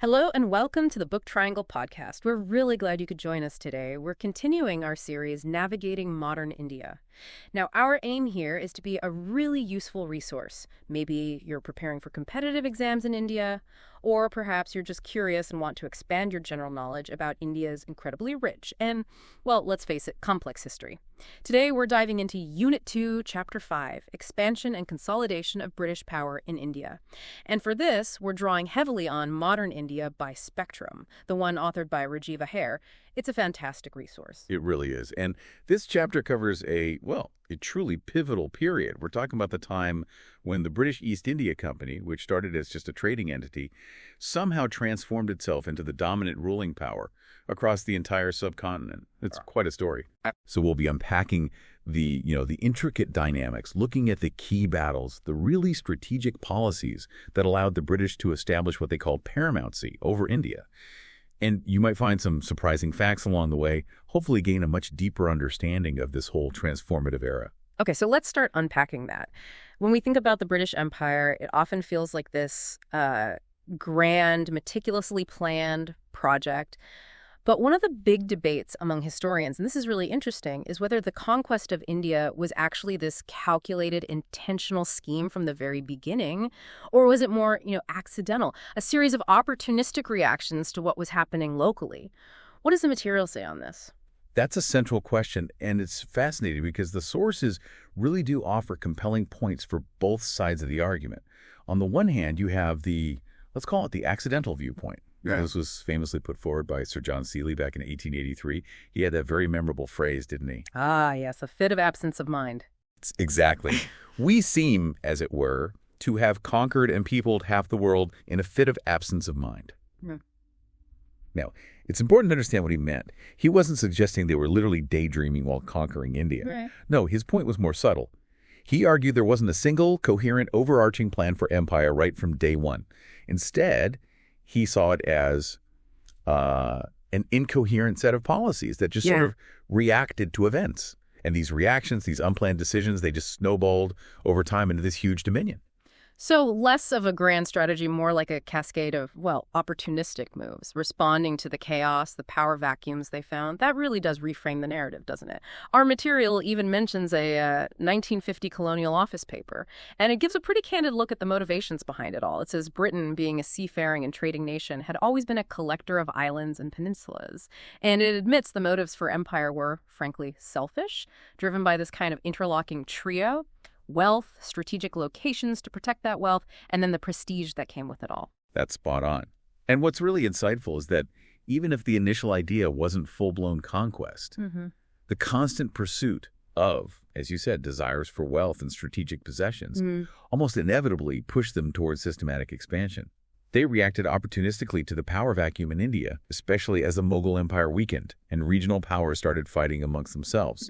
Hello and welcome to the Book Triangle podcast. We're really glad you could join us today. We're continuing our series, Navigating Modern India. Now, our aim here is to be a really useful resource. Maybe you're preparing for competitive exams in India, or perhaps you're just curious and want to expand your general knowledge about India's incredibly rich and, well, let's face it, complex history. Today, we're diving into Unit 2, Chapter 5, Expansion and Consolidation of British Power in India. And for this, we're drawing heavily on Modern India by Spectrum, the one authored by Rajiva Hare. It's a fantastic resource. It really is. And this chapter covers a truly pivotal period. We're talking about the time when the British East India Company, which started as just a trading entity, somehow transformed itself into the dominant ruling power across the entire subcontinent. It's quite a story. So we'll be unpacking the intricate dynamics, looking at the key battles, the really strategic policies that allowed the British to establish what they called paramountcy over India. And you might find some surprising facts along the way, hopefully gain a much deeper understanding of this whole transformative era. Okay, so let's start unpacking that. When we think about the British Empire, it often feels like this grand, meticulously planned project. But one of the big debates among historians, and this is really interesting, is whether the conquest of India was actually this calculated, intentional scheme from the very beginning, or was it more, accidental, a series of opportunistic reactions to what was happening locally? What does the material say on this? That's a central question, and it's fascinating because the sources really do offer compelling points for both sides of the argument. On the one hand, you have let's call it the accidental viewpoint. Yeah. This was famously put forward by Sir John Seeley back in 1883. He had that very memorable phrase, didn't he? Ah, yes, a fit of absence of mind. Exactly. We seem, as it were, to have conquered and peopled half the world in a fit of absence of mind. Mm. Now, it's important to understand what he meant. He wasn't suggesting they were literally daydreaming while conquering India. Right. No, his point was more subtle. He argued there wasn't a single, coherent, overarching plan for empire right from day one. Instead, he saw it as an incoherent set of policies that just sort of reacted to events. And these reactions, these unplanned decisions, they just snowballed over time into this huge dominion. So less of a grand strategy, more like a cascade of, opportunistic moves, responding to the chaos, the power vacuums they found. That really does reframe the narrative, doesn't it? Our material even mentions a 1950 colonial office paper, and it gives a pretty candid look at the motivations behind it all. It says Britain, being a seafaring and trading nation, had always been a collector of islands and peninsulas. And it admits the motives for empire were, frankly, selfish, driven by this kind of interlocking trio: wealth, strategic locations to protect that wealth, and then the prestige that came with it all. That's spot on. And what's really insightful is that even if the initial idea wasn't full-blown conquest, the constant pursuit of, as you said, desires for wealth and strategic possessions almost inevitably pushed them towards systematic expansion. They reacted opportunistically to the power vacuum in India, especially as the Mughal Empire weakened and regional powers started fighting amongst themselves.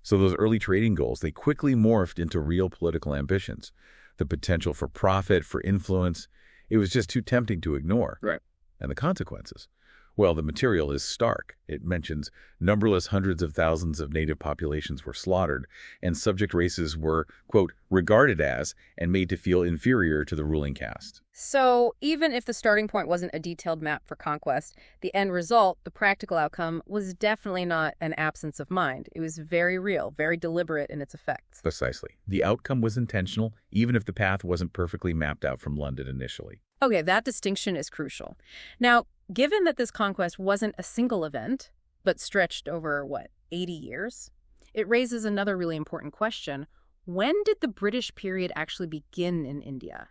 So those early trading goals, they quickly morphed into real political ambitions. The potential for profit, for influence, it was just too tempting to ignore. Right. And the consequences? Well, the material is stark. It mentions numberless hundreds of thousands of native populations were slaughtered, and subject races were, quote, regarded as and made to feel inferior to the ruling caste. So even if the starting point wasn't a detailed map for conquest, the end result, the practical outcome, was definitely not an absence of mind. It was very real, very deliberate in its effects. Precisely. The outcome was intentional, even if the path wasn't perfectly mapped out from London initially. Okay, that distinction is crucial. Now, given that this conquest wasn't a single event, but stretched over, 80 years, it raises another really important question. When did the British period actually begin in India?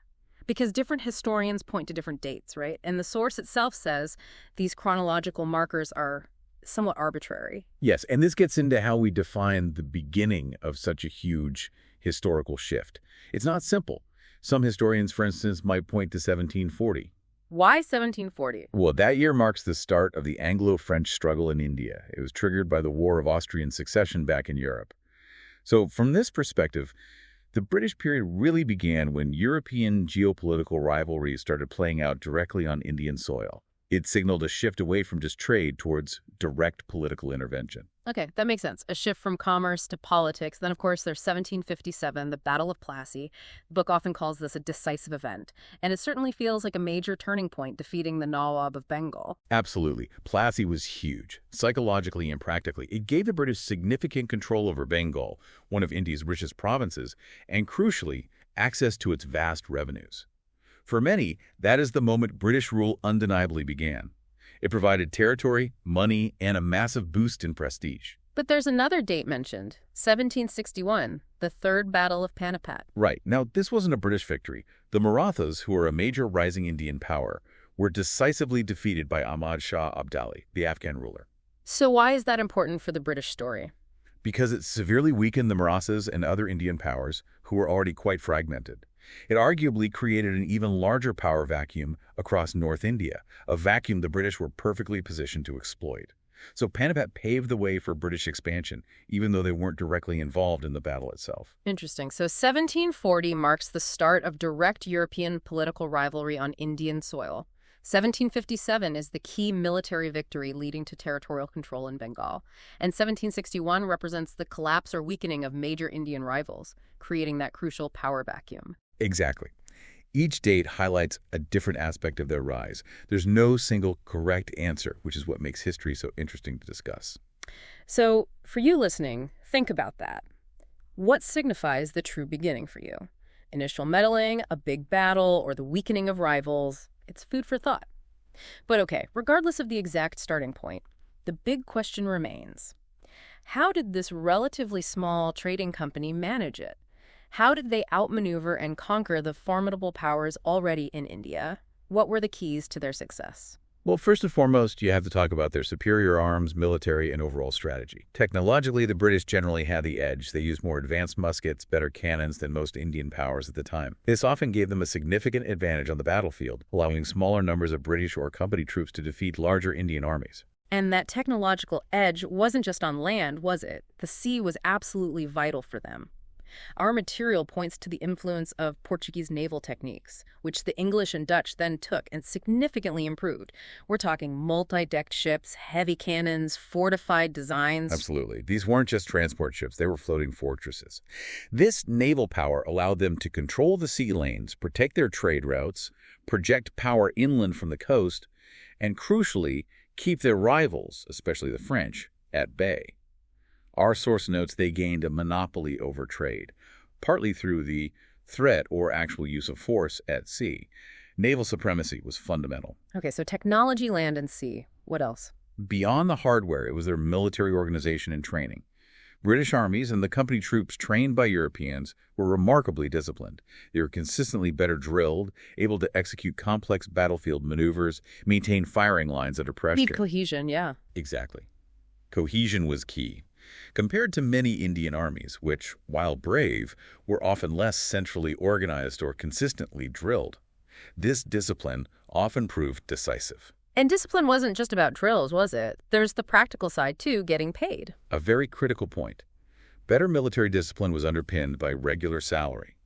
Because different historians point to different dates, right? And the source itself says these chronological markers are somewhat arbitrary. Yes, and this gets into how we define the beginning of such a huge historical shift. It's not simple. Some historians, for instance, might point to 1740. Why 1740? Well, that year marks the start of the Anglo-French struggle in India. It was triggered by the War of Austrian Succession back in Europe. So from this perspective, the British period really began when European geopolitical rivalries started playing out directly on Indian soil. It signaled a shift away from just trade towards direct political intervention. Okay, that makes sense. A shift from commerce to politics. Then, of course, there's 1757, the Battle of Plassey. The book often calls this a decisive event, and it certainly feels like a major turning point, defeating the Nawab of Bengal. Absolutely. Plassey was huge, psychologically and practically. It gave the British significant control over Bengal, one of India's richest provinces, and crucially, access to its vast revenues. For many, that is the moment British rule undeniably began. It provided territory, money, and a massive boost in prestige. But there's another date mentioned, 1761, the Third Battle of Panipat. Right. Now, this wasn't a British victory. The Marathas, who were a major rising Indian power, were decisively defeated by Ahmad Shah Abdali, the Afghan ruler. So why is that important for the British story? Because it severely weakened the Marathas and other Indian powers, who were already quite fragmented. It arguably created an even larger power vacuum across North India, a vacuum the British were perfectly positioned to exploit. So Panipat paved the way for British expansion, even though they weren't directly involved in the battle itself. Interesting. So 1740 marks the start of direct European political rivalry on Indian soil. 1757 is the key military victory leading to territorial control in Bengal. And 1761 represents the collapse or weakening of major Indian rivals, creating that crucial power vacuum. Exactly. Each date highlights a different aspect of their rise. There's no single correct answer, which is what makes history so interesting to discuss. So, for you listening, think about that. What signifies the true beginning for you? Initial meddling, a big battle, or the weakening of rivals? It's food for thought. But okay, regardless of the exact starting point, the big question remains. How did this relatively small trading company manage it? How did they outmaneuver and conquer the formidable powers already in India? What were the keys to their success? Well, first and foremost, you have to talk about their superior arms, military, and overall strategy. Technologically, the British generally had the edge. They used more advanced muskets, better cannons than most Indian powers at the time. This often gave them a significant advantage on the battlefield, allowing smaller numbers of British or company troops to defeat larger Indian armies. And that technological edge wasn't just on land, was it? The sea was absolutely vital for them. Our material points to the influence of Portuguese naval techniques, which the English and Dutch then took and significantly improved. We're talking multi-decked ships, heavy cannons, fortified designs. Absolutely. These weren't just transport ships, they were floating fortresses. This naval power allowed them to control the sea lanes, protect their trade routes, project power inland from the coast, and crucially, keep their rivals, especially the French, at bay. Our source notes they gained a monopoly over trade, partly through the threat or actual use of force at sea. Naval supremacy was fundamental. Okay, so technology, land, and sea. What else? Beyond the hardware, it was their military organization and training. British armies and the company troops trained by Europeans were remarkably disciplined. They were consistently better drilled, able to execute complex battlefield maneuvers, maintain firing lines under pressure. Need cohesion, yeah. Exactly. Cohesion was key. Compared to many Indian armies, which, while brave, were often less centrally organized or consistently drilled, this discipline often proved decisive. And discipline wasn't just about drills, was it? There's the practical side, too, getting paid. A very critical point. Better military discipline was underpinned by regular salary.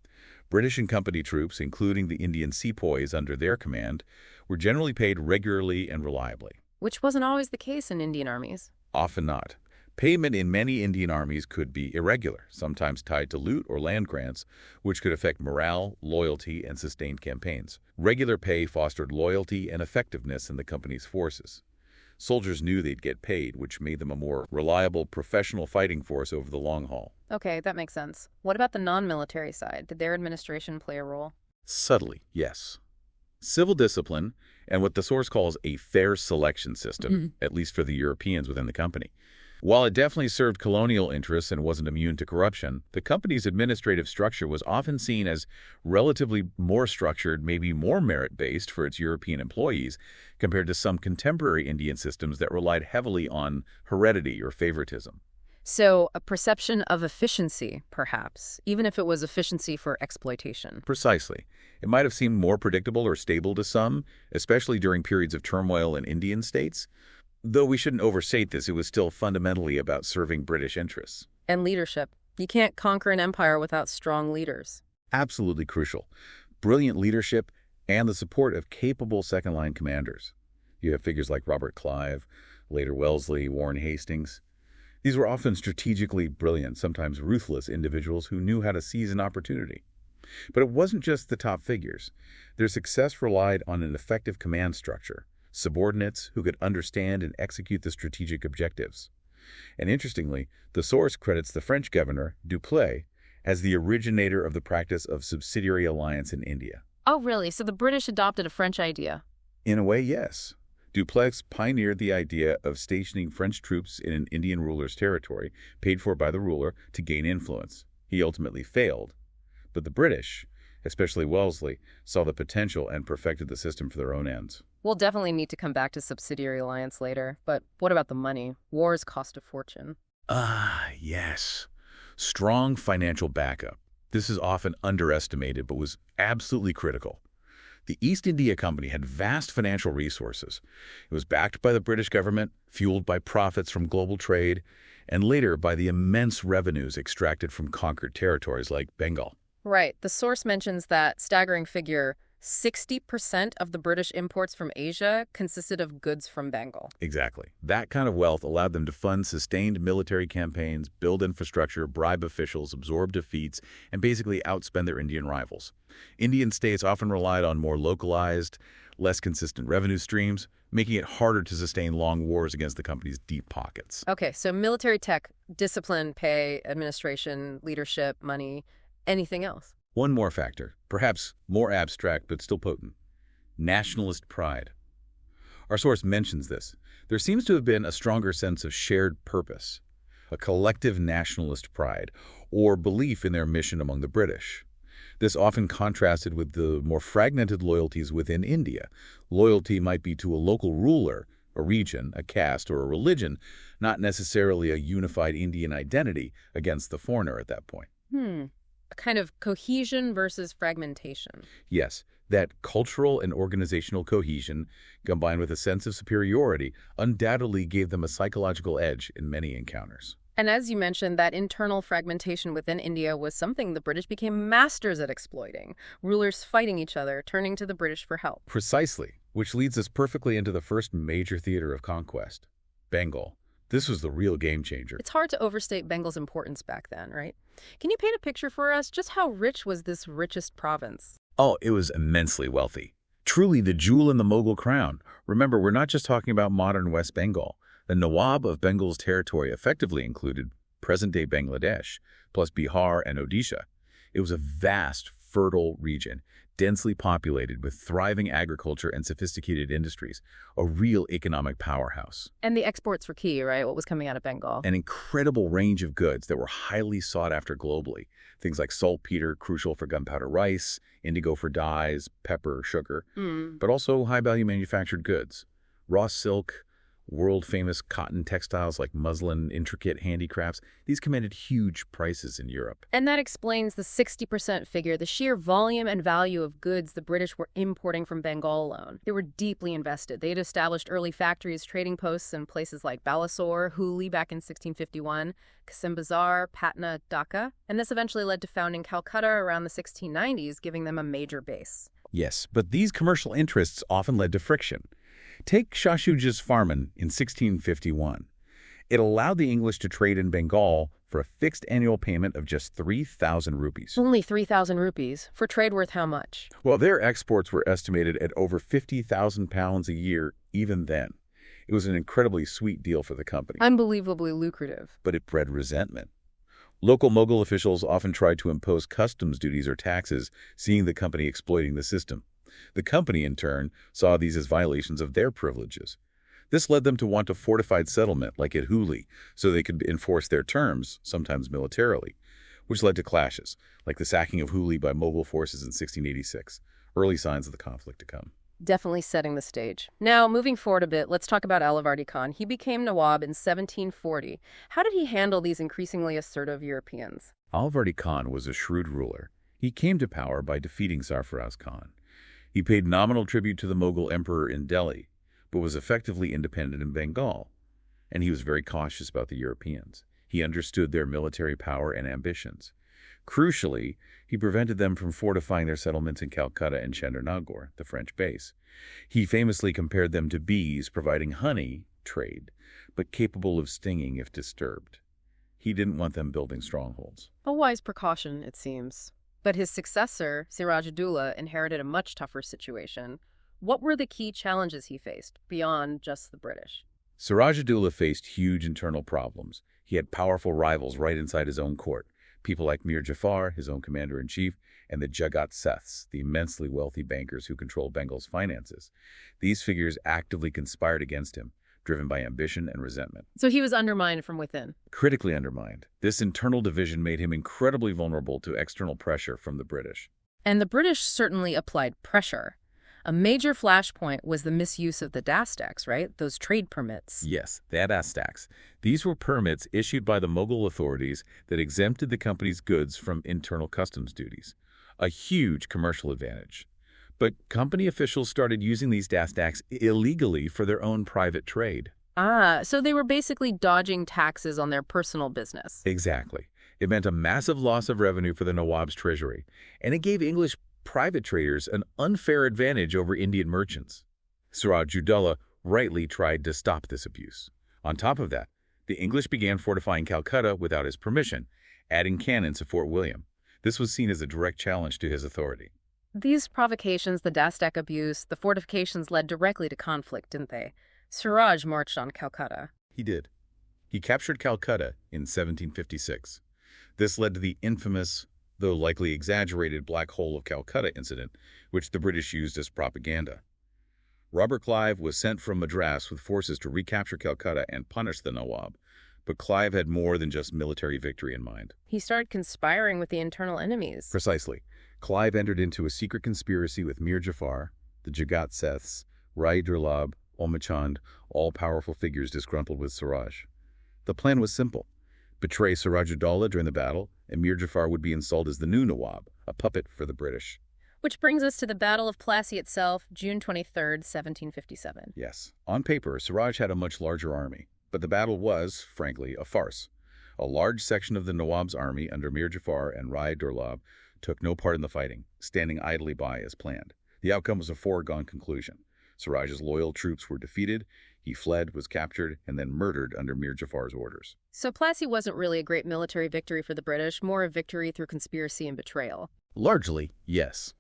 British and company troops, including the Indian sepoys under their command, were generally paid regularly and reliably. Which wasn't always the case in Indian armies. Often not. Payment in many Indian armies could be irregular, sometimes tied to loot or land grants, which could affect morale, loyalty, and sustained campaigns. Regular pay fostered loyalty and effectiveness in the company's forces. Soldiers knew they'd get paid, which made them a more reliable professional fighting force over the long haul. Okay, that makes sense. What about the non-military side? Did their administration play a role? Subtly, yes. Civil discipline and what the source calls a fair selection system, at least for the Europeans within the company. While it definitely served colonial interests and wasn't immune to corruption, the company's administrative structure was often seen as relatively more structured, maybe more merit-based for its European employees, compared to some contemporary Indian systems that relied heavily on heredity or favoritism. So, a perception of efficiency, perhaps, even if it was efficiency for exploitation. Precisely. It might have seemed more predictable or stable to some, especially during periods of turmoil in Indian states. Though we shouldn't overstate this, it was still fundamentally about serving British interests. And leadership. You can't conquer an empire without strong leaders. Absolutely crucial. Brilliant leadership and the support of capable second-line commanders. You have figures like Robert Clive, later Wellesley, Warren Hastings. These were often strategically brilliant, sometimes ruthless individuals who knew how to seize an opportunity. But it wasn't just the top figures. Their success relied on an effective command structure, subordinates who could understand and execute the strategic objectives. And interestingly, the source credits the French governor, Dupleix, as the originator of the practice of subsidiary alliance in India. Oh, really? So the British adopted a French idea? In a way, yes. Dupleix pioneered the idea of stationing French troops in an Indian ruler's territory, paid for by the ruler, to gain influence. He ultimately failed. But the British, especially Wellesley, saw the potential and perfected the system for their own ends. We'll definitely need to come back to subsidiary alliance later, but what about the money? Wars cost a fortune. Yes. Strong financial backup. This is often underestimated, but was absolutely critical. The East India Company had vast financial resources. It was backed by the British government, fueled by profits from global trade, and later by the immense revenues extracted from conquered territories like Bengal. Right. The source mentions that staggering figure, 60% of the British imports from Asia consisted of goods from Bengal. Exactly. That kind of wealth allowed them to fund sustained military campaigns, build infrastructure, bribe officials, absorb defeats, and basically outspend their Indian rivals. Indian states often relied on more localized, less consistent revenue streams, making it harder to sustain long wars against the company's deep pockets. Okay, so military tech, discipline, pay, administration, leadership, money, anything else? One more factor, perhaps more abstract but still potent: nationalist pride. Our source mentions this. There seems to have been a stronger sense of shared purpose, a collective nationalist pride, or belief in their mission among the British. This often contrasted with the more fragmented loyalties within India. Loyalty might be to a local ruler, a region, a caste, or a religion, not necessarily a unified Indian identity against the foreigner at that point. A kind of cohesion versus fragmentation. Yes, that cultural and organizational cohesion, combined with a sense of superiority, undoubtedly gave them a psychological edge in many encounters. And as you mentioned, that internal fragmentation within India was something the British became masters at exploiting. Rulers fighting each other, turning to the British for help. Precisely, which leads us perfectly into the first major theater of conquest, Bengal. This was the real game changer. It's hard to overstate Bengal's importance back then, right? Can you paint a picture for us? Just how rich was this richest province? Oh, it was immensely wealthy. Truly the jewel in the Mughal crown. Remember, we're not just talking about modern West Bengal. The Nawab of Bengal's territory effectively included present-day Bangladesh, plus Bihar and Odisha. It was a vast, fertile region, densely populated with thriving agriculture and sophisticated industries, a real economic powerhouse. And the exports were key, right? What was coming out of Bengal? An incredible range of goods that were highly sought after globally. Things like saltpeter, crucial for gunpowder rice, indigo for dyes, pepper, sugar, but also high-value manufactured goods. Raw silk, world-famous cotton textiles like muslin, intricate handicrafts, these commanded huge prices in Europe. And that explains the 60% figure, the sheer volume and value of goods the British were importing from Bengal alone. They were deeply invested. They had established early factories, trading posts in places like Balasore, Hooghly back in 1651, Kasim Bazar, Patna, Dhaka, and this eventually led to founding Calcutta around the 1690s, giving them a major base. Yes, but these commercial interests often led to friction. Take Shah Shuja's Farman in 1651. It allowed the English to trade in Bengal for a fixed annual payment of just 3,000 rupees. Only 3,000 rupees? For trade worth how much? Well, their exports were estimated at over 50,000 pounds a year even then. It was an incredibly sweet deal for the company. Unbelievably lucrative. But it bred resentment. Local Mughal officials often tried to impose customs duties or taxes, seeing the company exploiting the system. The company, in turn, saw these as violations of their privileges. This led them to want a fortified settlement, like at Hooghly, so they could enforce their terms, sometimes militarily, which led to clashes, like the sacking of Hooghly by Mughal forces in 1686, early signs of the conflict to come. Definitely setting the stage. Now, moving forward a bit, let's talk about Alivardi Khan. He became Nawab in 1740. How did he handle these increasingly assertive Europeans? Alivardi Khan was a shrewd ruler. He came to power by defeating Sarfaraz Khan. He paid nominal tribute to the Mughal emperor in Delhi, but was effectively independent in Bengal. And he was very cautious about the Europeans. He understood their military power and ambitions. Crucially, he prevented them from fortifying their settlements in Calcutta and Chandernagore, the French base. He famously compared them to bees providing honey trade, but capable of stinging if disturbed. He didn't want them building strongholds. A wise precaution, it seems. But his successor, Siraj-ud-Dowlah, inherited a much tougher situation. What were the key challenges he faced, beyond just the British? Siraj-ud-Dowlah faced huge internal problems. He had powerful rivals right inside his own court, people like Mir Jafar, his own commander-in-chief, and the Jagat Seths, the immensely wealthy bankers who controlled Bengal's finances. These figures actively conspired against him, driven by ambition and resentment. So he was undermined from within. Critically undermined. This internal division made him incredibly vulnerable to external pressure from the British. And the British certainly applied pressure. A major flashpoint was the misuse of the Dastaks, right? Those trade permits. Yes, the Dastaks. These were permits issued by the Mughal authorities that exempted the company's goods from internal customs duties. A huge commercial advantage. But company officials started using these Dastaks illegally for their own private trade. So they were basically dodging taxes on their personal business. Exactly. It meant a massive loss of revenue for the Nawab's treasury, and it gave English private traders an unfair advantage over Indian merchants. Siraj-ud-Dowlah rightly tried to stop this abuse. On top of that, the English began fortifying Calcutta without his permission, adding cannons to Fort William. This was seen as a direct challenge to his authority. These provocations, the Dastak abuse, the fortifications led directly to conflict, didn't they? Siraj marched on Calcutta. He did. He captured Calcutta in 1756. This led to the infamous, though likely exaggerated, Black Hole of Calcutta incident, which the British used as propaganda. Robert Clive was sent from Madras with forces to recapture Calcutta and punish the Nawab. But Clive had more than just military victory in mind. He started conspiring with the internal enemies. Precisely. Clive entered into a secret conspiracy with Mir Jafar, the Jagat Seths, Rai Durlab, Omachand, all powerful figures disgruntled with Siraj. The plan was simple. Betray Siraj-ud-Dowlah during the battle, and Mir Jafar would be installed as the new Nawab, a puppet for the British. Which brings us to the Battle of Plassey itself, June 23rd, 1757. Yes. On paper, Siraj had a much larger army, but the battle was, frankly, a farce. A large section of the Nawab's army under Mir Jafar and Rai Durlab took no part in the fighting, standing idly by as planned. The outcome was a foregone conclusion. Siraj's loyal troops were defeated, he fled, was captured, and then murdered under Mir Jafar's orders. So Plassey wasn't really a great military victory for the British, more a victory through conspiracy and betrayal. Largely, yes.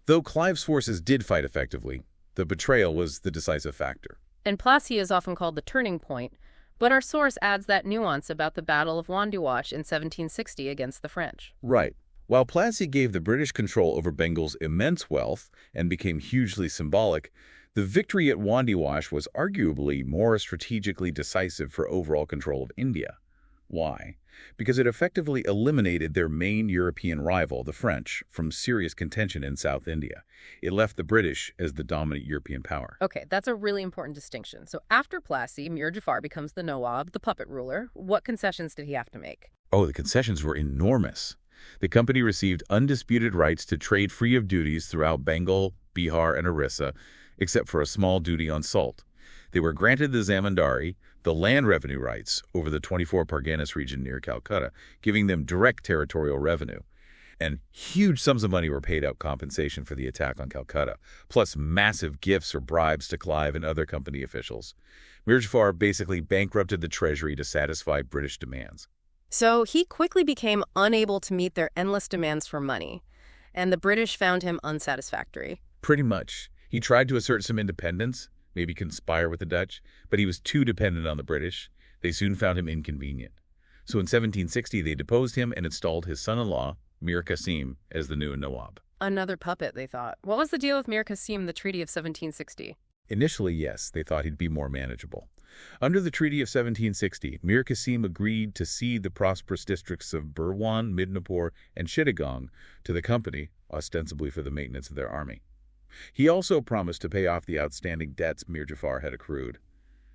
Though Clive's forces did fight effectively, the betrayal was the decisive factor. And Plassey is often called the turning point, but our source adds that nuance about the Battle of Wandiwash in 1760 against the French. Right. While Plassey gave the British control over Bengal's immense wealth and became hugely symbolic, the victory at Wandiwash was arguably more strategically decisive for overall control of India. Why? Because it effectively eliminated their main European rival, the French, from serious contention in South India. It left the British as the dominant European power. Okay, that's a really important distinction. So after Plassey, Mir Jafar becomes the Nawab, the puppet ruler. What concessions did he have to make? Oh, the concessions were enormous. The company received undisputed rights to trade free of duties throughout Bengal, Bihar, and Orissa, except for a small duty on salt. They were granted the zamindari, the land revenue rights, over the 24 Parganas region near Calcutta, giving them direct territorial revenue. And huge sums of money were paid out compensation for the attack on Calcutta, plus massive gifts or bribes to Clive and other company officials. Mir Jafar basically bankrupted the treasury to satisfy British demands. So he quickly became unable to meet their endless demands for money, and the British found him unsatisfactory. Pretty much. He tried to assert some independence, maybe conspire with the Dutch, but he was too dependent on the British. They soon found him inconvenient. So in 1760, they deposed him and installed his son-in-law, Mir Qasim, as the new Nawab. Another puppet, they thought. What was the deal with Mir Qasim, the Treaty of 1760? Initially, yes, they thought he'd be more manageable. Under the Treaty of 1760, Mir Qasim agreed to cede the prosperous districts of Burwan, Midnapore, and Chittagong to the company, ostensibly for the maintenance of their army. He also promised to pay off the outstanding debts Mir Jafar had accrued.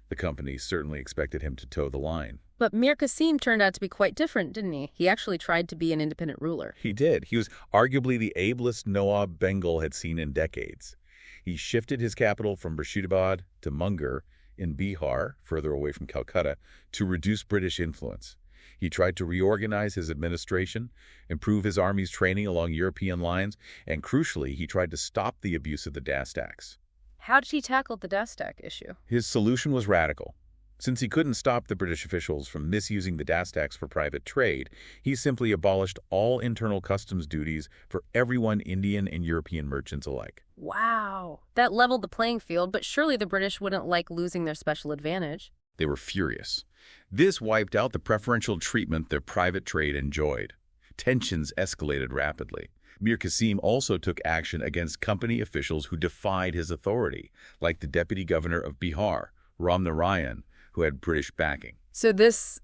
The company certainly expected him to toe the line. But Mir Qasim turned out to be quite different, didn't he? He actually tried to be an independent ruler. He did. He was arguably the ablest Nawab Bengal had seen in decades. He shifted his capital from Murshidabad to Munger in Bihar, further away from Calcutta, to reduce British influence. He tried to reorganize his administration, improve his army's training along European lines, and crucially, he tried to stop the abuse of the Dastaks. How did he tackle the Dastak issue? His solution was radical. Since he couldn't stop the British officials from misusing the Das tax for private trade, he simply abolished all internal customs duties for everyone, Indian and European merchants alike. Wow. That leveled the playing field, but surely the British wouldn't like losing their special advantage. They were furious. This wiped out the preferential treatment their private trade enjoyed. Tensions escalated rapidly. Mir Qasim also took action against company officials who defied his authority, like the deputy governor of Bihar, Ram Narayan, who had British backing. So this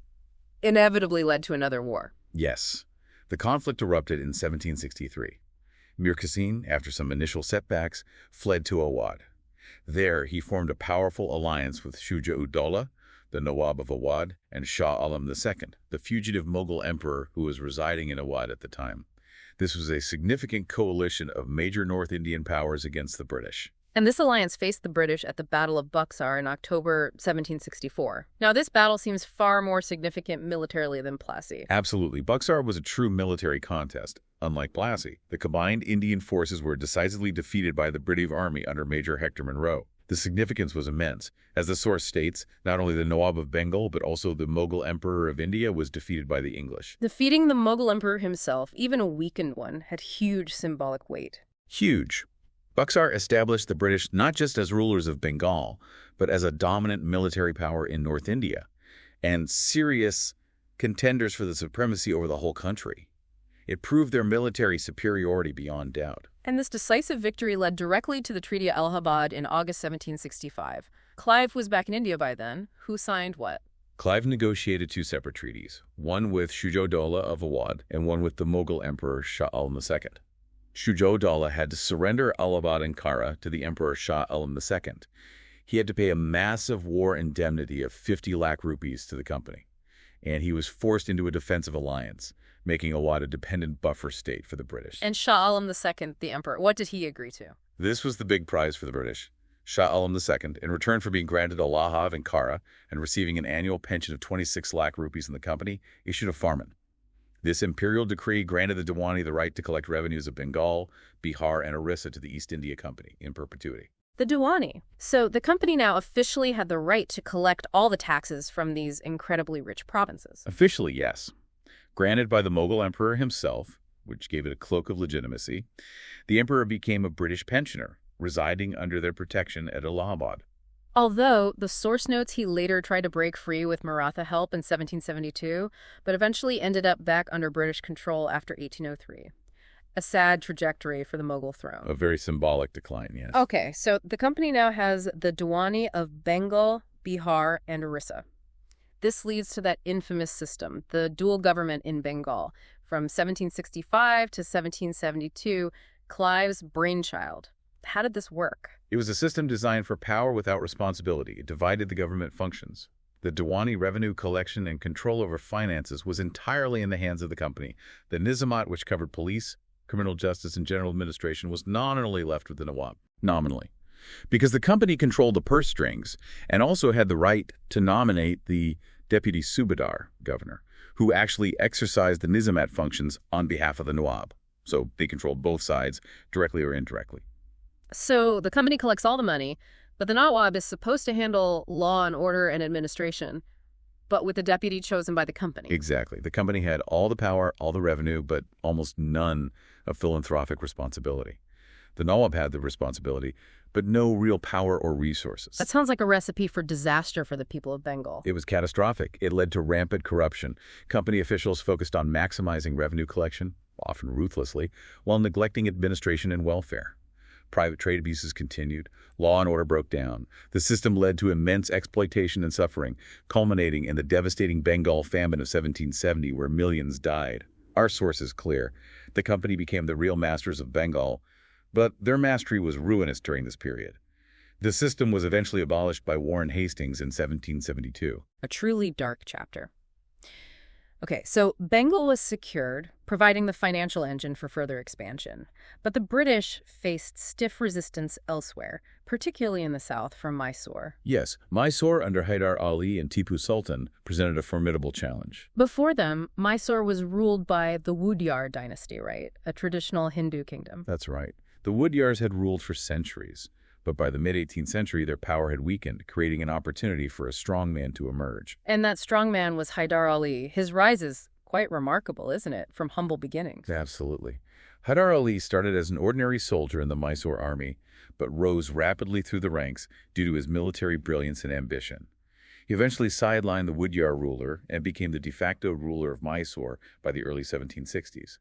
inevitably led to another war. Yes. The conflict erupted in 1763. Mir Qasim, after some initial setbacks, fled to Awadh. There, he formed a powerful alliance with Shuja-ud-Dawla, the Nawab of Awadh, and Shah Alam II, the fugitive Mughal emperor who was residing in Awadh at the time. This was a significant coalition of major North Indian powers against the British. And this alliance faced the British at the Battle of Buxar in October 1764. Now, this battle seems far more significant militarily than Plassey. Absolutely. Buxar was a true military contest. Unlike Plassey, the combined Indian forces were decisively defeated by the British army under Major Hector Munro. The significance was immense. As the source states, not only the Nawab of Bengal, but also the Mughal Emperor of India was defeated by the English. Defeating the Mughal emperor himself, even a weakened one, had huge symbolic weight. Huge. Buxar established the British not just as rulers of Bengal, but as a dominant military power in North India, and serious contenders for the supremacy over the whole country. It proved their military superiority beyond doubt. And this decisive victory led directly to the Treaty of Allahabad in August 1765. Clive was back in India by then. Who signed what? Clive negotiated two separate treaties, one with Shuja-ud-Dawla of Awadh and one with the Mughal Emperor Shah Alam II. Shuja-ud-Dawla had to surrender Allahabad and Kara to the Emperor Shah Alam II. He had to pay a massive war indemnity of 50 lakh rupees to the company, and he was forced into a defensive alliance, making Awadh a dependent buffer state for the British. And Shah Alam II, the emperor, what did he agree to? This was the big prize for the British. Shah Alam II, in return for being granted Allahabad and Kara and receiving an annual pension of 26 lakh rupees in the company, issued a farman. This imperial decree granted the Diwani the right to collect revenues of Bengal, Bihar, and Orissa to the East India Company in perpetuity. The Diwani. So the company now officially had the right to collect all the taxes from these incredibly rich provinces. Officially, yes. Granted by the Mughal emperor himself, which gave it a cloak of legitimacy, the emperor became a British pensioner, residing under their protection at Allahabad. Although the source notes he later tried to break free with Maratha help in 1772, but eventually ended up back under British control after 1803. A sad trajectory for the Mughal throne. A very symbolic decline, yes. Okay, so the company now has the Diwani of Bengal, Bihar, and Orissa. This leads to that infamous system, the dual government in Bengal, from 1765 to 1772, Clive's brainchild. How did this work? It was a system designed for power without responsibility. It divided the government functions. The Diwani revenue collection and control over finances was entirely in the hands of the company. The Nizamat, which covered police, criminal justice, and general administration, was nominally left with the Nawab. Nominally. Because the company controlled the purse strings and also had the right to nominate the deputy subadar governor, who actually exercised the Nizamat functions on behalf of the Nawab. So they controlled both sides, directly or indirectly. So the company collects all the money, but the Nawab is supposed to handle law and order and administration, but with the deputy chosen by the company. Exactly. The company had all the power, all the revenue, but almost none of philanthropic responsibility. The Nawab had the responsibility, but no real power or resources. That sounds like a recipe for disaster for the people of Bengal. It was catastrophic. It led to rampant corruption. Company officials focused on maximizing revenue collection, often ruthlessly, while neglecting administration and welfare. Private trade abuses continued. Law and order broke down. The system led to immense exploitation and suffering, culminating in the devastating Bengal famine of 1770, where millions died. Our source is clear. The company became the real masters of Bengal, but their mastery was ruinous during this period. The system was eventually abolished by Warren Hastings in 1772. A truly dark chapter. Okay, so Bengal was secured, providing the financial engine for further expansion. But the British faced stiff resistance elsewhere, particularly in the south from Mysore. Yes, Mysore under Hyder Ali and Tipu Sultan presented a formidable challenge. Before them, Mysore was ruled by the Wodeyar dynasty, right? A traditional Hindu kingdom. That's right. The Wodeyars had ruled for centuries. But by the mid-18th century, their power had weakened, creating an opportunity for a strongman to emerge. And that strongman was Hyder Ali. His rise is quite remarkable, isn't it, from humble beginnings? Absolutely. Hyder Ali started as an ordinary soldier in the Mysore army, but rose rapidly through the ranks due to his military brilliance and ambition. He eventually sidelined the Wodeyar ruler and became the de facto ruler of Mysore by the early 1760s.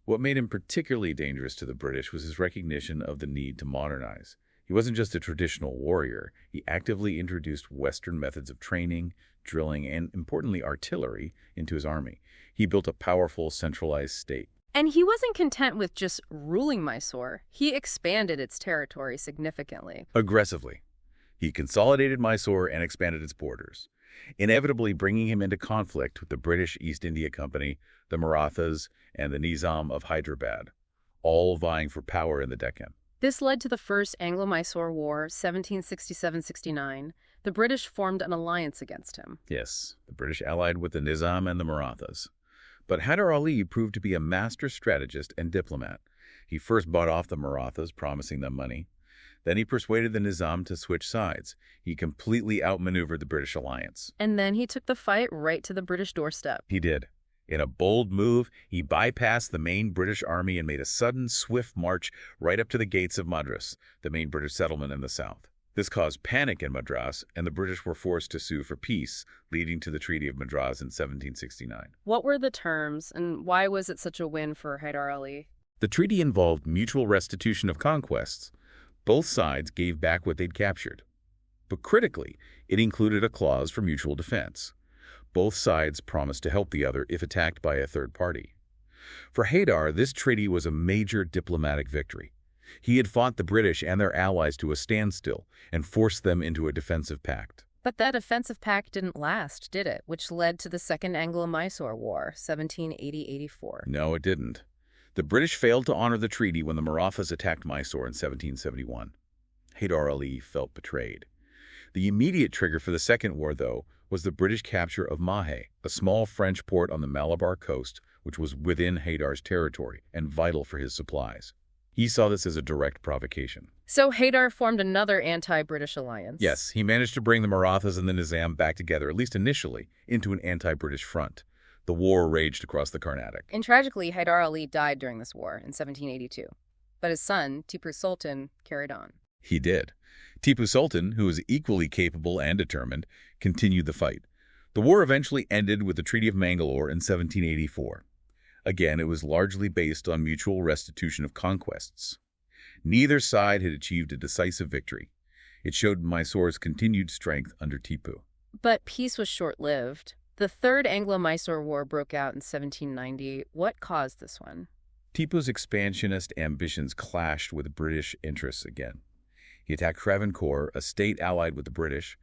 What made him particularly dangerous to the British was his recognition of the need to modernize. He wasn't just a traditional warrior. He actively introduced Western methods of training, drilling, and, importantly, artillery into his army. He built a powerful, centralized state. And he wasn't content with just ruling Mysore. He expanded its territory significantly. Aggressively. He consolidated Mysore and expanded its borders, inevitably bringing him into conflict with the British East India Company, the Marathas, and the Nizam of Hyderabad, all vying for power in the Deccan. This led to the First Anglo-Mysore War, 1767-69. The British formed an alliance against him. Yes, the British allied with the Nizam and the Marathas. But Hyder Ali proved to be a master strategist and diplomat. He first bought off the Marathas, promising them money. Then he persuaded the Nizam to switch sides. He completely outmaneuvered the British alliance. And then he took the fight right to the British doorstep. He did. In a bold move, he bypassed the main British army and made a sudden, swift march right up to the gates of Madras, the main British settlement in the south. This caused panic in Madras, and the British were forced to sue for peace, leading to the Treaty of Madras in 1769. What were the terms, and why was it such a win for Hyder Ali? The treaty involved mutual restitution of conquests. Both sides gave back what they'd captured. But critically, it included a clause for mutual defense. Both sides promised to help the other if attacked by a third party. For Hyder, this treaty was a major diplomatic victory. He had fought the British and their allies to a standstill and forced them into a defensive pact. But that offensive pact didn't last, did it? Which led to the Second Anglo-Mysore War, 1780-84. No, it didn't. The British failed to honor the treaty when the Marathas attacked Mysore in 1771. Hyder Ali felt betrayed. The immediate trigger for the Second War, though, was the British capture of Mahe, a small French port on the Malabar coast, which was within Hydar's territory and vital for his supplies. He saw this as a direct provocation. So Hyder formed another anti-British alliance. Yes, he managed to bring the Marathas and the Nizam back together, at least initially, into an anti-British front. The war raged across the Carnatic. And tragically, Hyder Ali died during this war in 1782. But his son, Tipu Sultan, carried on. He did. Tipu Sultan, who was equally capable and determined, continued the fight. The war eventually ended with the Treaty of Mangalore in 1784. Again, it was largely based on mutual restitution of conquests. Neither side had achieved a decisive victory. It showed Mysore's continued strength under Tipu. But peace was short-lived. The Third Anglo-Mysore War broke out in 1790. What caused this one? Tipu's expansionist ambitions clashed with British interests again. He attacked Travancore, a state allied with the British.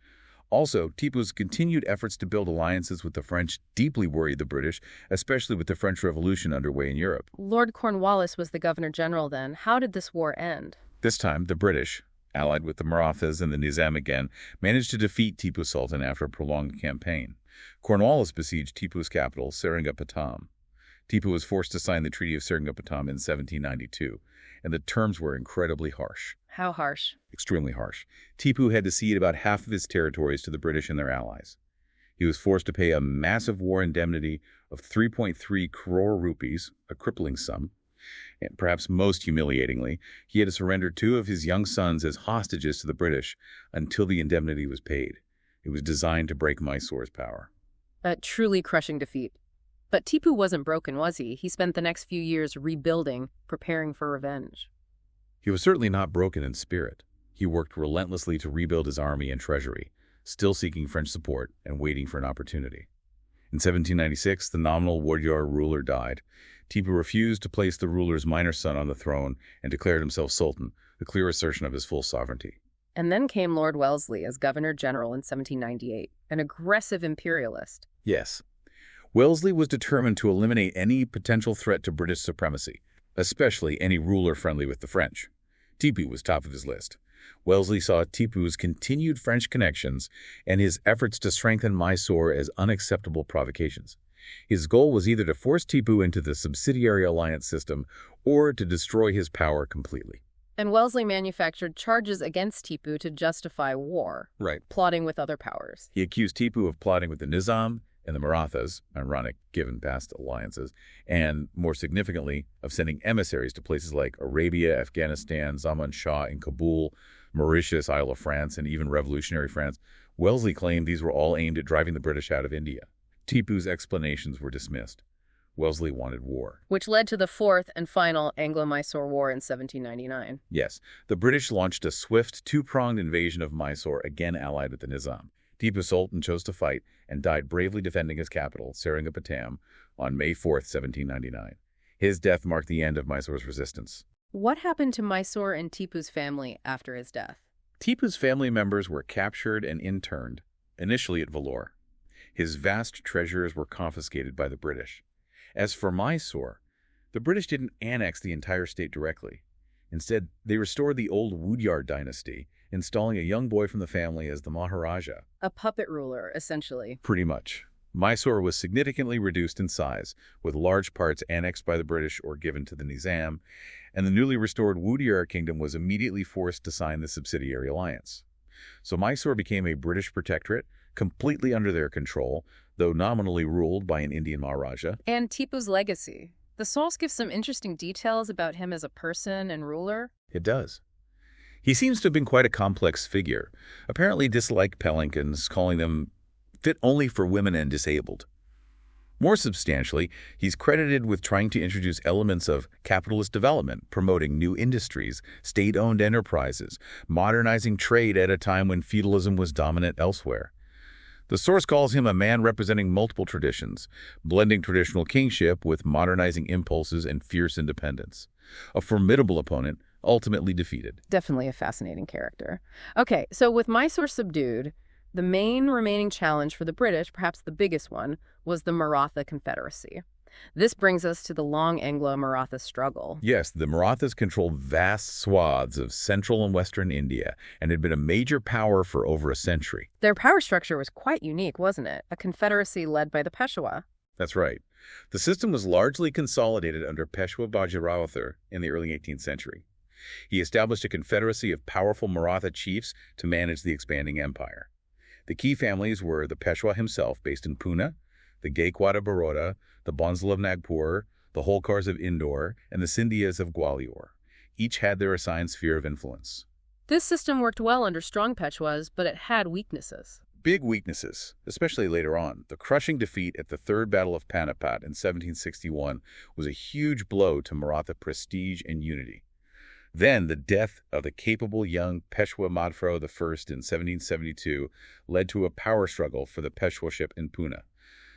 Also, Tipu's continued efforts to build alliances with the French deeply worried the British, especially with the French Revolution underway in Europe. Lord Cornwallis was the governor-general then. How did this war end? This time, the British, allied with the Marathas and the Nizam again, managed to defeat Tipu Sultan after a prolonged campaign. Cornwallis besieged Tipu's capital, Seringapatam. Tipu was forced to sign the Treaty of Seringapatam in 1792, and the terms were incredibly harsh. How harsh? Extremely harsh. Tipu had to cede about half of his territories to the British and their allies. He was forced to pay a massive war indemnity of 3.3 crore rupees, a crippling sum. And perhaps most humiliatingly, he had to surrender 2 of his young sons as hostages to the British until the indemnity was paid. It was designed to break Mysore's power. A truly crushing defeat. But Tipu wasn't broken, was he? He spent the next few years rebuilding, preparing for revenge. He was certainly not broken in spirit. He worked relentlessly to rebuild his army and treasury, still seeking French support and waiting for an opportunity. In 1796, the nominal Wodeyar ruler died. Tipu refused to place the ruler's minor son on the throne and declared himself Sultan, a clear assertion of his full sovereignty. And then came Lord Wellesley as governor-general in 1798, an aggressive imperialist. Yes. Wellesley was determined to eliminate any potential threat to British supremacy, especially any ruler friendly with the French. Tipu was top of his list. Wellesley saw Tipu's continued French connections and his efforts to strengthen Mysore as unacceptable provocations. His goal was either to force Tipu into the subsidiary alliance system or to destroy his power completely. And Wellesley manufactured charges against Tipu to justify war, Right. plotting with other powers. He accused Tipu of plotting with the Nizam and the Marathas, ironic given past alliances, and, more significantly, of sending emissaries to places like Arabia, Afghanistan, Zaman Shah in Kabul, Mauritius, Isle of France, and even revolutionary France. Wellesley claimed these were all aimed at driving the British out of India. Tipu's explanations were dismissed. Wellesley wanted war. Which led to the fourth and final Anglo-Mysore War in 1799. Yes, the British launched a swift, two-pronged invasion of Mysore, again allied with the Nizam. Tipu Sultan chose to fight and died bravely defending his capital, Seringapatam, on May 4, 1799. His death marked the end of Mysore's resistance. What happened to Mysore and Tipu's family after his death? Tipu's family members were captured and interned, initially at Vellore. His vast treasures were confiscated by the British. As for Mysore, the British didn't annex the entire state directly. Instead, they restored the old Woodyard dynasty, installing a young boy from the family as the Maharaja. A puppet ruler, essentially. Pretty much. Mysore was significantly reduced in size, with large parts annexed by the British or given to the Nizam, and the newly restored Woodyard kingdom was immediately forced to sign the subsidiary alliance. So Mysore became a British protectorate, completely under their control, though nominally ruled by an Indian Maharaja. And Tipu's legacy. The source gives some interesting details about him as a person and ruler. It does. He seems to have been quite a complex figure, apparently disliked Pelincans, calling them fit only for women and disabled. More substantially, he's credited with trying to introduce elements of capitalist development, promoting new industries, state-owned enterprises, modernizing trade at a time when feudalism was dominant elsewhere. The source calls him a man representing multiple traditions, blending traditional kingship with modernizing impulses and fierce independence. A formidable opponent, ultimately defeated. Definitely a fascinating character. Okay, so with Mysore subdued, the main remaining challenge for the British, perhaps the biggest one, was the Maratha Confederacy. This brings us to the long Anglo-Maratha struggle. Yes, the Marathas controlled vast swaths of central and western India and had been a major power for over a century. Their power structure was quite unique, wasn't it? A confederacy led by the Peshwa. That's right. The system was largely consolidated under Peshwa Bajirawather in the early 18th century. He established a confederacy of powerful Maratha chiefs to manage the expanding empire. The key families were the Peshwa himself, based in Pune, the Gaikwad of Baroda, the Bonsal of Nagpur, the Holkars of Indore, and the Scindias of Gwalior. Each had their assigned sphere of influence. This system worked well under strong Peshwas, but it had weaknesses. Big weaknesses, especially later on. The crushing defeat at the Third Battle of Panipat in 1761 was a huge blow to Maratha prestige and unity. Then the death of the capable young Peshwa Madhvrao I in 1772 led to a power struggle for the Peshwaship in Pune.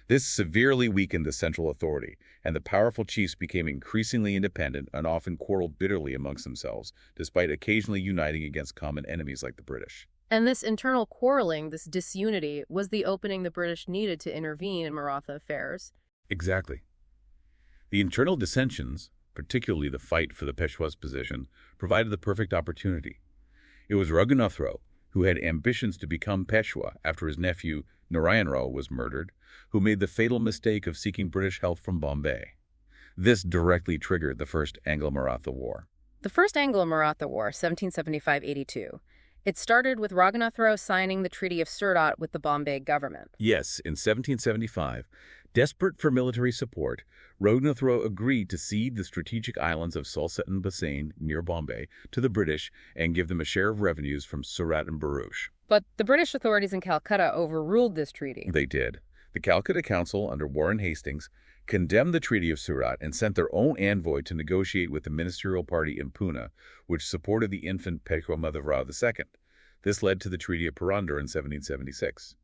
This severely weakened the central authority, and the powerful chiefs became increasingly independent and often quarreled bitterly amongst themselves, despite occasionally uniting against common enemies like the British. And this internal quarreling, this disunity, was the opening the British needed to intervene in Maratha affairs. Exactly. The internal dissensions, particularly the fight for the Peshwa's position, provided the perfect opportunity. It was Raghunath Rao, who had ambitions to become Peshwa after his nephew Narayan Rao was murdered, who made the fatal mistake of seeking British help from Bombay. This directly triggered the First Anglo-Maratha War. The First Anglo-Maratha War, 1775-82. It started with Raghunath Rao signing the Treaty of Surat with the Bombay government. Yes, in 1775, desperate for military support, Raghunath Rao agreed to cede the strategic islands of Salsette and Bassein near Bombay to the British and give them a share of revenues from Surat and Bharuch. But the British authorities in Calcutta overruled this treaty. They did. The Calcutta Council, under Warren Hastings, condemned the Treaty of Surat and sent their own envoy to negotiate with the ministerial party in Pune, which supported the infant Peshwa Madhvrao II. This led to the Treaty of Purandar in 1776.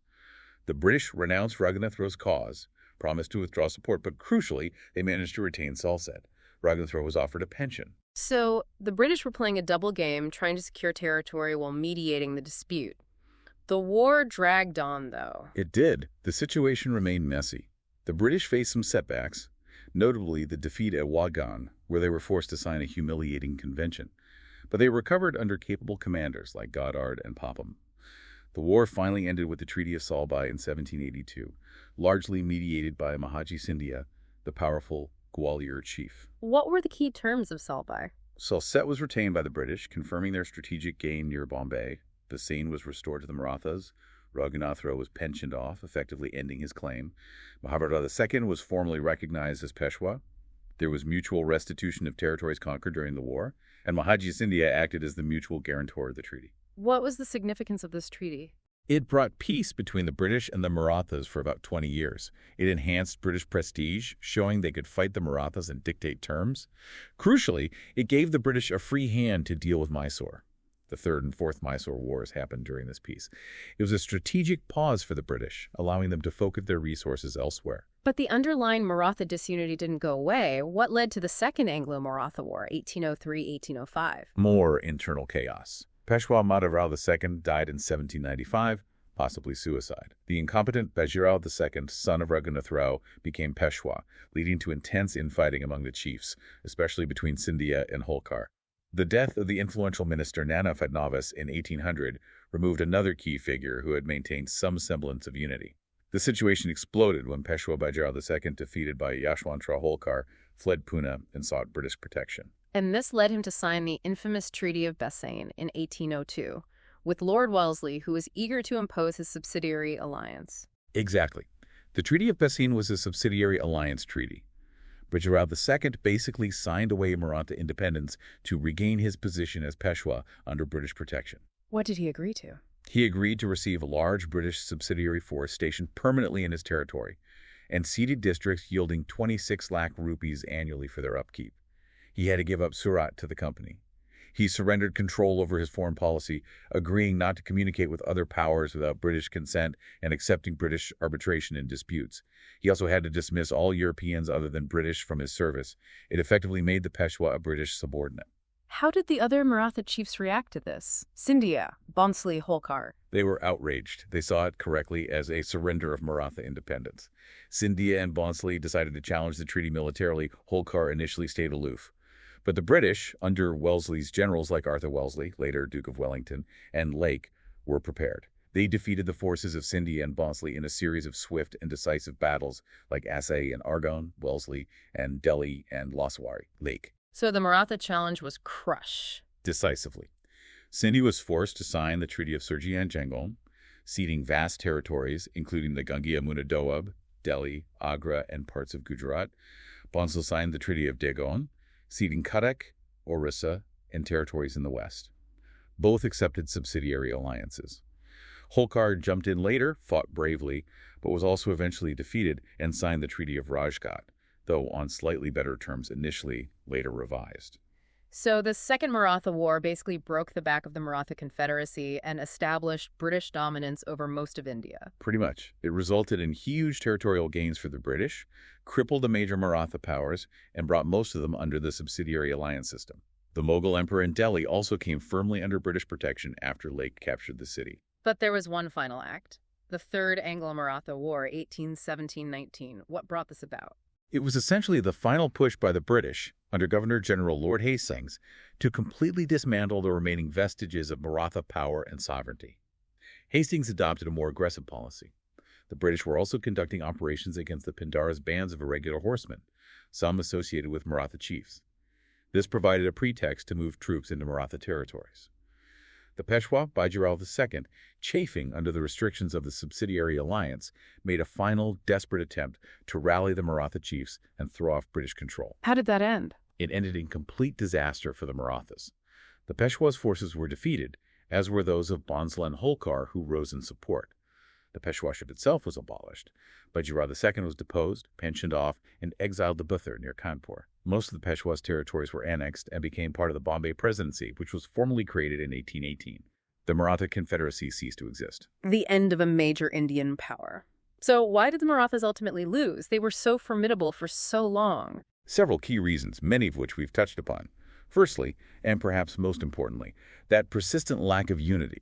The British renounced Raghunath Rao's cause, promised to withdraw support, but crucially, they managed to retain Salsette. Raghunath Rao was offered a pension. So the British were playing a double game, trying to secure territory while mediating the dispute. The war dragged on, though. It did. The situation remained messy. The British faced some setbacks, notably the defeat at Waugan, where they were forced to sign a humiliating convention. But they recovered under capable commanders like Goddard and Popham. The war finally ended with the Treaty of Salbai in 1782, largely mediated by Mahaji Scindia, the powerful Gwalior chief. What were the key terms of Salbai? Salsette was retained by the British, confirming their strategic gain near Bombay. Bassein was restored to the Marathas. Raghunath Rao was pensioned off, effectively ending his claim. Mahabharata II was formally recognized as Peshwa. There was mutual restitution of territories conquered during the war, and Mahaji Scindia acted as the mutual guarantor of the treaty. What was the significance of this treaty? It brought peace between the British and the Marathas for about 20 years. It enhanced British prestige, showing they could fight the Marathas and dictate terms. Crucially, it gave the British a free hand to deal with Mysore. The Third and Fourth Mysore Wars happened during this peace. It was a strategic pause for the British, allowing them to focus their resources elsewhere. But the underlying Maratha disunity didn't go away. What led to the Second Anglo-Maratha War, 1803-1805? More internal chaos. Peshwa Madhavrao II died in 1795, possibly suicide. The incompetent Bajirao II, son of Raghunath Rao, became Peshwa, leading to intense infighting among the chiefs, especially between Scindia and Holkar. The death of the influential minister Nana Fadnavis in 1800 removed another key figure who had maintained some semblance of unity. The situation exploded when Peshwa Bajirao II, defeated by Yashwantrao Holkar, fled Pune and sought British protection. And this led him to sign the infamous Treaty of Bassein in 1802, with Lord Wellesley, who was eager to impose his subsidiary alliance. Exactly. The Treaty of Bassein was a subsidiary alliance treaty. Bajirao II basically signed away Maratha independence to regain his position as Peshwa under British protection. What did he agree to? He agreed to receive a large British subsidiary force stationed permanently in his territory and ceded districts yielding 26 lakh rupees annually for their upkeep. He had to give up Surat to the company. He surrendered control over his foreign policy, agreeing not to communicate with other powers without British consent and accepting British arbitration in disputes. He also had to dismiss all Europeans other than British from his service. It effectively made the Peshwa a British subordinate. How did the other Maratha chiefs react to this? Scindia, Bhonsle, Holkar. They were outraged. They saw it correctly as a surrender of Maratha independence. Scindia and Bhonsle decided to challenge the treaty militarily. Holkar initially stayed aloof. But the British, under Wellesley's generals like Arthur Wellesley, later Duke of Wellington, and Lake, were prepared. They defeated the forces of Scindia and Bhonsle in a series of swift and decisive battles like Assaye and Argonne, Wellesley, and Delhi and Laswari, Lake. So the Maratha challenge was crushed. Decisively. Scindia was forced to sign the Treaty of Surgian-Jangon, ceding vast territories, including the Gangia-Muna Doab, Delhi, Agra, and parts of Gujarat. Bhonsle signed the Treaty of Dagon, ceding Cuttack, Orissa, and territories in the west. Both accepted subsidiary alliances. Holkar jumped in later, fought bravely, but was also eventually defeated and signed the Treaty of Rajghat, though on slightly better terms initially, later revised. So the Second Maratha War basically broke the back of the Maratha Confederacy and established British dominance over most of India. Pretty much. It resulted in huge territorial gains for the British, crippled the major Maratha powers, and brought most of them under the subsidiary alliance system. The Mughal emperor in Delhi also came firmly under British protection after Lake captured the city. But there was one final act. The Third Anglo-Maratha War, 1817-19. What brought this about? It was essentially the final push by the British, under Governor-General Lord Hastings, to completely dismantle the remaining vestiges of Maratha power and sovereignty. Hastings adopted a more aggressive policy. The British were also conducting operations against the Pindara's bands of irregular horsemen, some associated with Maratha chiefs. This provided a pretext to move troops into Maratha territories. The Peshwa, Bajirao II, chafing under the restrictions of the subsidiary alliance, made a final, desperate attempt to rally the Maratha chiefs and throw off British control. How did that end? It ended in complete disaster for the Marathas. The Peshwa's forces were defeated, as were those of Bhonsle and Holkar, who rose in support. The Peshwaship itself was abolished. Bajirao II was deposed, pensioned off, and exiled to Buthur near Kanpur. Most of the Peshwa's territories were annexed and became part of the Bombay Presidency, which was formally created in 1818. The Maratha Confederacy ceased to exist. The end of a major Indian power. So why did the Marathas ultimately lose? They were so formidable for so long. Several key reasons, many of which we've touched upon. Firstly, and perhaps most importantly, that persistent lack of unity.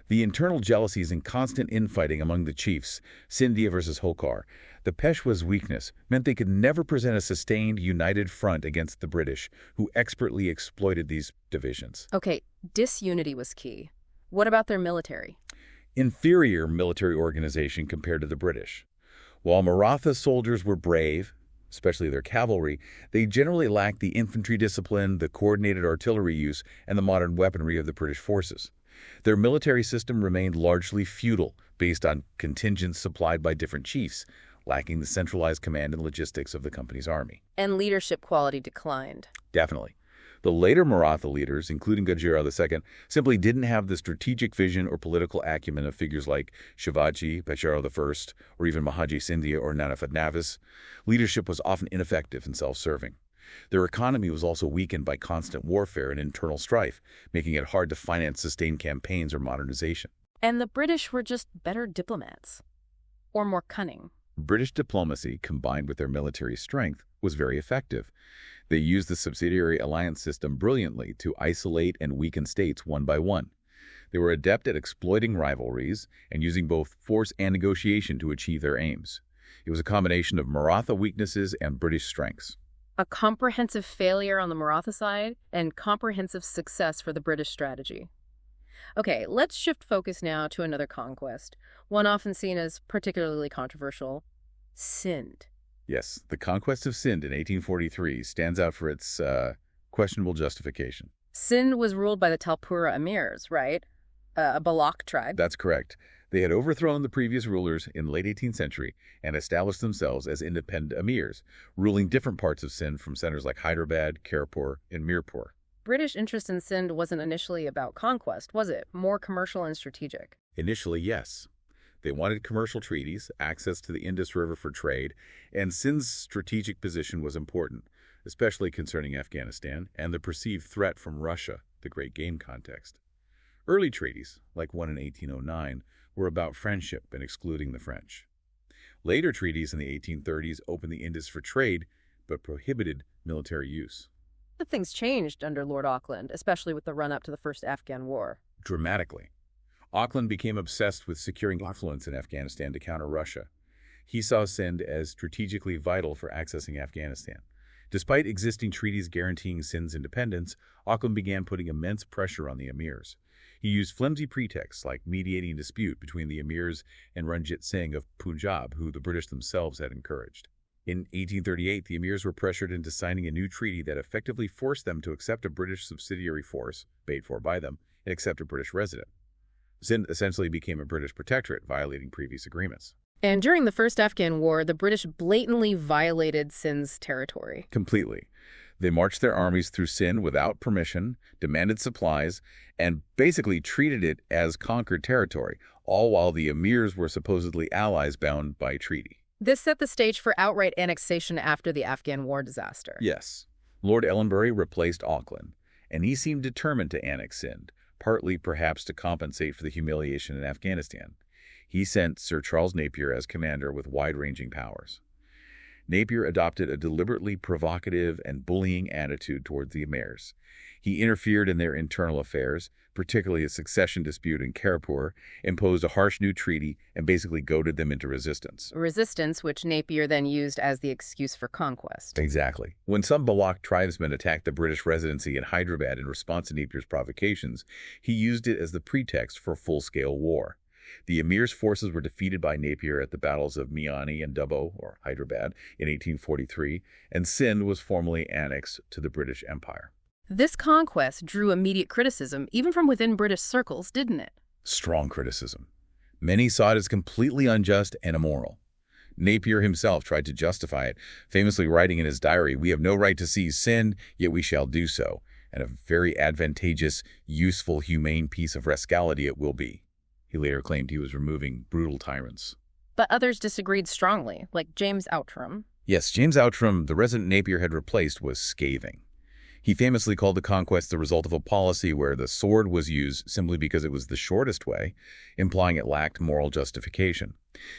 The internal jealousies and constant infighting among the chiefs, Scindia versus Holkar, the Peshwa's weakness meant they could never present a sustained, united front against the British, who expertly exploited these divisions. Okay, disunity was key. What about their military? Inferior military organization compared to the British. While Maratha soldiers were brave, especially their cavalry, they generally lacked the infantry discipline, the coordinated artillery use, and the modern weaponry of the British forces. Their military system remained largely feudal, based on contingents supplied by different chiefs, lacking the centralized command and logistics of the company's army. And leadership quality declined. Definitely. The later Maratha leaders, including Bajirao II, simply didn't have the strategic vision or political acumen of figures like Shivaji, Bajirao I, or even Mahaji Sindhia or Nana Fadnavis. Leadership was often ineffective and self-serving. Their economy was also weakened by constant warfare and internal strife, making it hard to finance sustained campaigns or modernization. And the British were just better diplomats. Or more cunning. British diplomacy, combined with their military strength, was very effective. They used the subsidiary alliance system brilliantly to isolate and weaken states one by one. They were adept at exploiting rivalries and using both force and negotiation to achieve their aims. It was a combination of Maratha weaknesses and British strengths. A comprehensive failure on the Maratha side and comprehensive success for the British strategy. Okay, let's shift focus now to another conquest, one often seen as particularly controversial, Sindh. Yes, the conquest of Sindh in 1843 stands out for its questionable justification. Sindh was ruled by the Talpura Emirs, right? A Balak tribe. That's correct. They had overthrown the previous rulers in the late 18th century and established themselves as independent emirs, ruling different parts of Sindh from centers like Hyderabad, Khairpur, and Mirpur. British interest in Sindh wasn't initially about conquest, was it? More commercial and strategic. Initially, yes. They wanted commercial treaties, access to the Indus River for trade, and Sindh's strategic position was important, especially concerning Afghanistan and the perceived threat from Russia, the Great Game context. Early treaties, like one in 1809, were about friendship and excluding the French. Later treaties in the 1830s opened the Indus for trade, but prohibited military use. But things changed under Lord Auckland, especially with the run-up to the First Afghan War. Dramatically. Auckland became obsessed with securing influence in Afghanistan to counter Russia. He saw Sindh as strategically vital for accessing Afghanistan. Despite existing treaties guaranteeing Sindh's independence, Auckland began putting immense pressure on the emirs. He used flimsy pretexts like mediating a dispute between the emirs and Ranjit Singh of Punjab, who the British themselves had encouraged. In 1838, the emirs were pressured into signing a new treaty that effectively forced them to accept a British subsidiary force, paid for by them, and accept a British resident. Sindh essentially became a British protectorate, violating previous agreements. And during the First Afghan War, the British blatantly violated Sindh's territory. Completely. They marched their armies through Sindh without permission, demanded supplies, and basically treated it as conquered territory, all while the emirs were supposedly allies bound by treaty. This set the stage for outright annexation after the Afghan War disaster. Yes. Lord Ellenbury replaced Auckland, and he seemed determined to annex Sindh, partly perhaps to compensate for the humiliation in Afghanistan. He sent Sir Charles Napier as commander with wide-ranging powers. Napier adopted a deliberately provocative and bullying attitude toward the emirs. He interfered in their internal affairs, particularly a succession dispute in Khairpur, imposed a harsh new treaty, and basically goaded them into resistance. Resistance, which Napier then used as the excuse for conquest. Exactly. When some Balak tribesmen attacked the British residency in Hyderabad in response to Napier's provocations, he used it as the pretext for full-scale war. The emir's forces were defeated by Napier at the battles of Miani and Dubbo, or Hyderabad, in 1843, and Sindh was formally annexed to the British Empire. This conquest drew immediate criticism, even from within British circles, didn't it? Strong criticism. Many saw it as completely unjust and immoral. Napier himself tried to justify it, famously writing in his diary, "We have no right to seize Sindh, yet we shall do so, and a very advantageous, useful, humane piece of rascality it will be." He later claimed he was removing brutal tyrants. But others disagreed strongly, like James Outram. Yes, James Outram, the resident Napier had replaced, was scathing. He famously called the conquest the result of a policy where the sword was used simply because it was the shortest way, implying it lacked moral justification.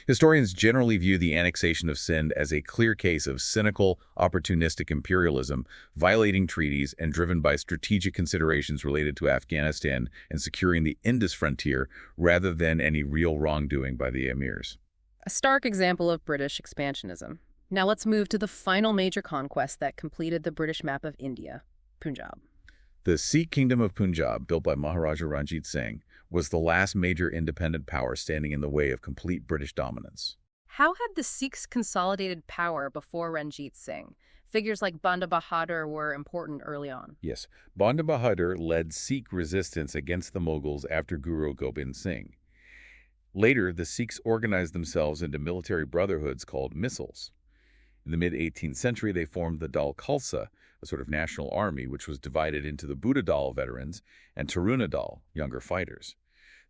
Historians generally view the annexation of Sindh as a clear case of cynical, opportunistic imperialism, violating treaties and driven by strategic considerations related to Afghanistan and securing the Indus frontier rather than any real wrongdoing by the emirs. A stark example of British expansionism. Now let's move to the final major conquest that completed the British map of India, Punjab. The Sikh kingdom of Punjab, built by Maharaja Ranjit Singh, was the last major independent power standing in the way of complete British dominance. How had the Sikhs consolidated power before Ranjit Singh? Figures like Banda Bahadur were important early on. Yes, Banda Bahadur led Sikh resistance against the Mughals after Guru Gobind Singh. Later, the Sikhs organized themselves into military brotherhoods called missals. In the mid-18th century, they formed the Dal Khalsa, a sort of national army which was divided into the Buddha Dal veterans and Taruna Dal, younger fighters.